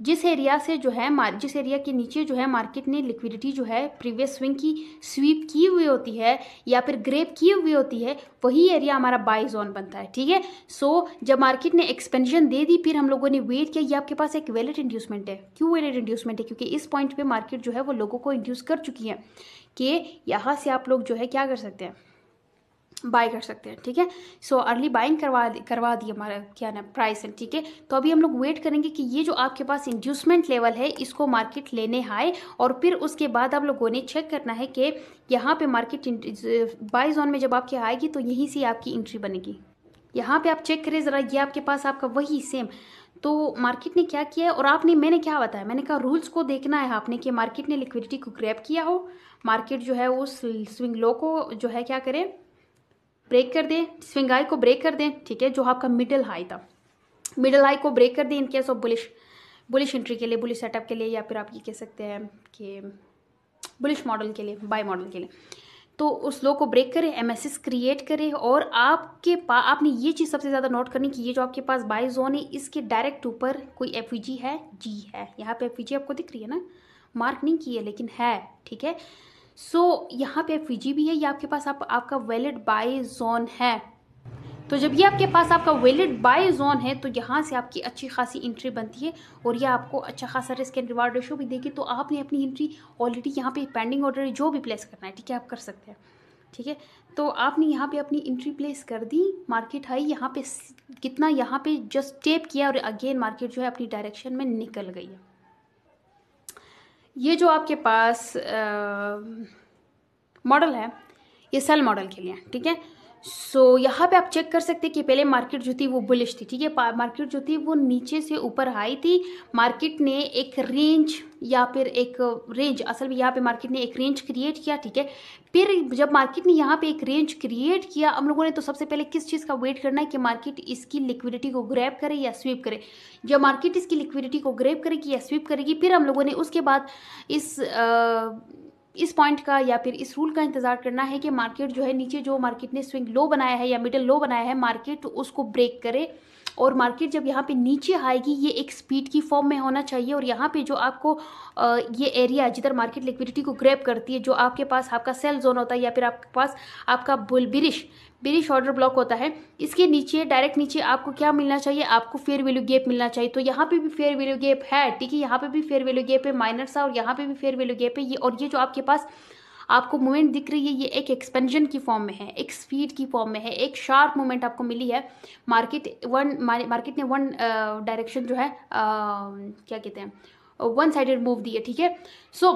जिस एरिया के नीचे जो है मार्केट ने लिक्विडिटी जो है प्रीवियस स्विंग की स्वीप की हुई होती है या फिर ग्रैब की हुई होती है, वही एरिया हमारा बाई जोन बनता है, ठीक है। सो जब मार्केट ने एक्सपेंशन दे दी, फिर हम लोगों ने वेट किया, ये आपके पास एक वैलिड इंड्यूसमेंट है। क्यों वैलिड इंड्यूसमेंट है, क्योंकि इस पॉइंट पे मार्केट जो है वो लोगों को इंड्यूस कर चुकी है कि यहाँ से आप लोग जो है क्या कर सकते हैं, बाय कर सकते हैं, ठीक है। सो अर्ली बाइंग करवा दी हमारा क्या ना प्राइस है, ठीक है। तो अभी हम लोग वेट करेंगे कि ये जो आपके पास इंड्यूसमेंट लेवल है इसको मार्केट लेने आए, और फिर उसके बाद आप लोगों ने चेक करना है कि यहाँ पे मार्केट बाय जोन में जब आपकी आएगी तो यहीं से आपकी एंट्री बनेगी। यहाँ पे आप चेक करें ज़रा, ये आपके पास आपका वही सेम, तो मार्केट ने क्या किया है, और मैंने क्या बताया, मैंने कहा रूल्स को देखना है आपने कि मार्केट ने लिक्विडिटी को ग्रैब किया हो, मार्केट जो है उस स्विंग लो को जो है क्या करे, ब्रेक कर दें, स्विंग हाई को ब्रेक कर दें, ठीक है, जो आपका मिडिल हाई था, मिडिल हाई को ब्रेक कर दें in case of bullish entry के लिए, बुलिश सेटअप के लिए, या फिर आप ये कह सकते हैं कि बुलिश मॉडल के लिए, बाय मॉडल के लिए। तो उस लो को ब्रेक करें, MSS क्रिएट करें, और आपने ये चीज़ सबसे ज़्यादा नोट करनी कि ये जो आपके पास बाय जोन है इसके डायरेक्ट ऊपर कोई FVG है, G है, यहाँ पे FVG आपको दिख रही है ना, मार्क नहीं की है लेकिन है, ठीक है। सो यहाँ पे FVG भी है, ये आपके पास आपका वैलिड बाय जोन है। तो जब ये आपके पास आपका वैलिड बाय जोन है तो यहाँ से आपकी अच्छी खासी एंट्री बनती है, और ये आपको अच्छा खासा रिस्क एंड रिवार्ड रेशो भी देगी। तो आपने अपनी एंट्री ऑलरेडी यहाँ पे पेंडिंग ऑर्डर जो भी प्लेस करना है, ठीक है, आप कर सकते हैं, ठीक है। तो आपने यहाँ पे अपनी एंट्री प्लेस कर दी, मार्केट हाई यहाँ पे कितना, यहाँ पे जस्ट टेप किया और अगेन मार्केट जो है अपनी डायरेक्शन में निकल गई है। ये जो आपके पास मॉडल है ये सेल मॉडल के लिए, ठीक है। सो यहाँ पे आप चेक कर सकते हैं कि पहले मार्केट जो थी वो बुलिश थी, ठीक है, मार्केट जो थी वो नीचे से ऊपर हाई थी, मार्केट ने एक रेंज या फिर एक रेंज, असल में यहाँ पे मार्केट ने एक रेंज क्रिएट किया, ठीक है। फिर जब मार्केट ने यहाँ पे एक रेंज क्रिएट किया, हम लोगों ने तो सबसे पहले किस चीज़ का वेट करना है कि मार्केट इसकी लिक्विडिटी को ग्रैब करे या स्वीप करे। जब मार्केट इसकी लिक्विडिटी को ग्रैब करेगी या स्वीप करेगी, फिर हम लोगों ने उसके बाद इस पॉइंट का या फिर इस रूल का इंतजार करना है कि मार्केट जो है नीचे जो मार्केट ने स्विंग लो बनाया है या मिडिल लो बनाया है, मार्केट उसको ब्रेक करे, और मार्केट जब यहाँ पे नीचे आएगी ये एक स्पीड की फॉर्म में होना चाहिए। और यहाँ पे जो आपको ये एरिया जिधर मार्केट लिक्विडिटी को ग्रैब करती है, जो आपके पास आपका सेल जोन होता है या फिर आपके पास आपका बिरिश ऑर्डर ब्लॉक होता है, इसके नीचे डायरेक्ट नीचे आपको क्या मिलना चाहिए, आपको फेयर वैल्यू गैप मिलना चाहिए। तो यहाँ पे भी फेयर वैल्यू गैप है, ठीक है, यहाँ पे भी फेयर वैल्यू गैप है माइनर सा, और यहाँ पे भी फेयर वैल्यू गैप है ये। और ये जो आपके पास आपको मूवमेंट दिख रही है ये एक एक्सपेंशन की फॉर्म में है, एक स्पीड की फॉर्म में है, एक शार्प मूवमेंट आपको मिली है। मार्केट ने वन डायरेक्शन जो है क्या कहते हैं, वन साइडेड मूव दी है, ठीक है। सो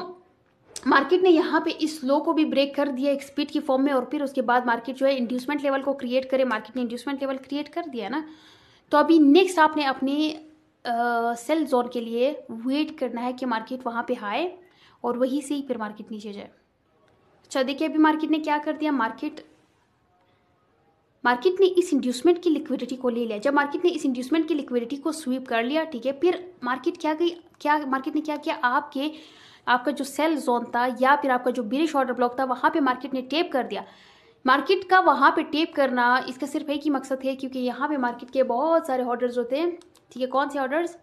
मार्केट ने यहाँ पे इस लो को भी ब्रेक कर दिया एक स्पीड की फॉर्म में, और फिर उसके बाद मार्केट जो है इंड्यूसमेंट लेवल को क्रिएट करे, मार्केट ने इंड्यूसमेंट लेवल क्रिएट कर दिया ना। तो अभी नेक्स्ट आपने अपने सेल जोन के लिए वेट करना है कि मार्केट वहाँ पे आए और वहीं से ही फिर मार्केट नीचे जाए। अच्छा देखिए अभी मार्केट ने क्या कर दिया, मार्केट ने इस इंड्यूसमेंट की लिक्विडिटी को ले लिया। जब मार्केट ने इस इंड्यूसमेंट की लिक्विडिटी को स्वीप कर लिया, ठीक है, फिर मार्केट मार्केट ने क्या किया, आपका जो सेल जोन था या फिर आपका जो बिरिश ऑर्डर ब्लॉक था वहां पे मार्केट ने टेप कर दिया। मार्केट का वहां पे टेप करना इसका सिर्फ एक ही मकसद है, क्योंकि यहाँ पे मार्केट के बहुत सारे ऑर्डर्स होते हैं, ठीक है। कौन से ऑर्डर्स,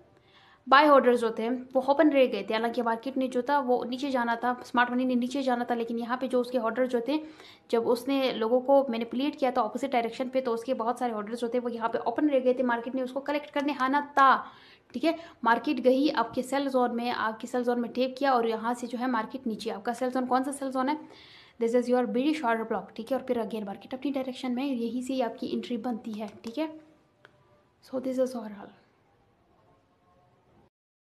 बाय ऑर्डर्स होते हैं, वो ओपन रह गए थे। हालांकि मार्केट ने जो था वो नीचे जाना था, स्मार्ट मनी ने नीचे जाना था, लेकिन यहाँ पे जो उसके ऑर्डर्स जो थे, जब उसने लोगों को मैनिपुलेट किया था ऑपोजिट डायरेक्शन पे, तो उसके बहुत सारे ऑर्डर्स होते हैं वो यहाँ पे ओपन रह गए थे। मार्केट ने उसको कलेक्ट करने आना था, ठीक है। मार्केट गई आपके सेल जोन में टेप किया, और यहाँ से जो है मार्केट नीचे, आपका सेल जोन कौन सा सेल जोन है, this is your bearish order block, ठीक है। और फिर अगेन मार्केट अपनी डायरेक्शन में, यहीं से आपकी एंट्री बनती है, ठीक है। So this is overall.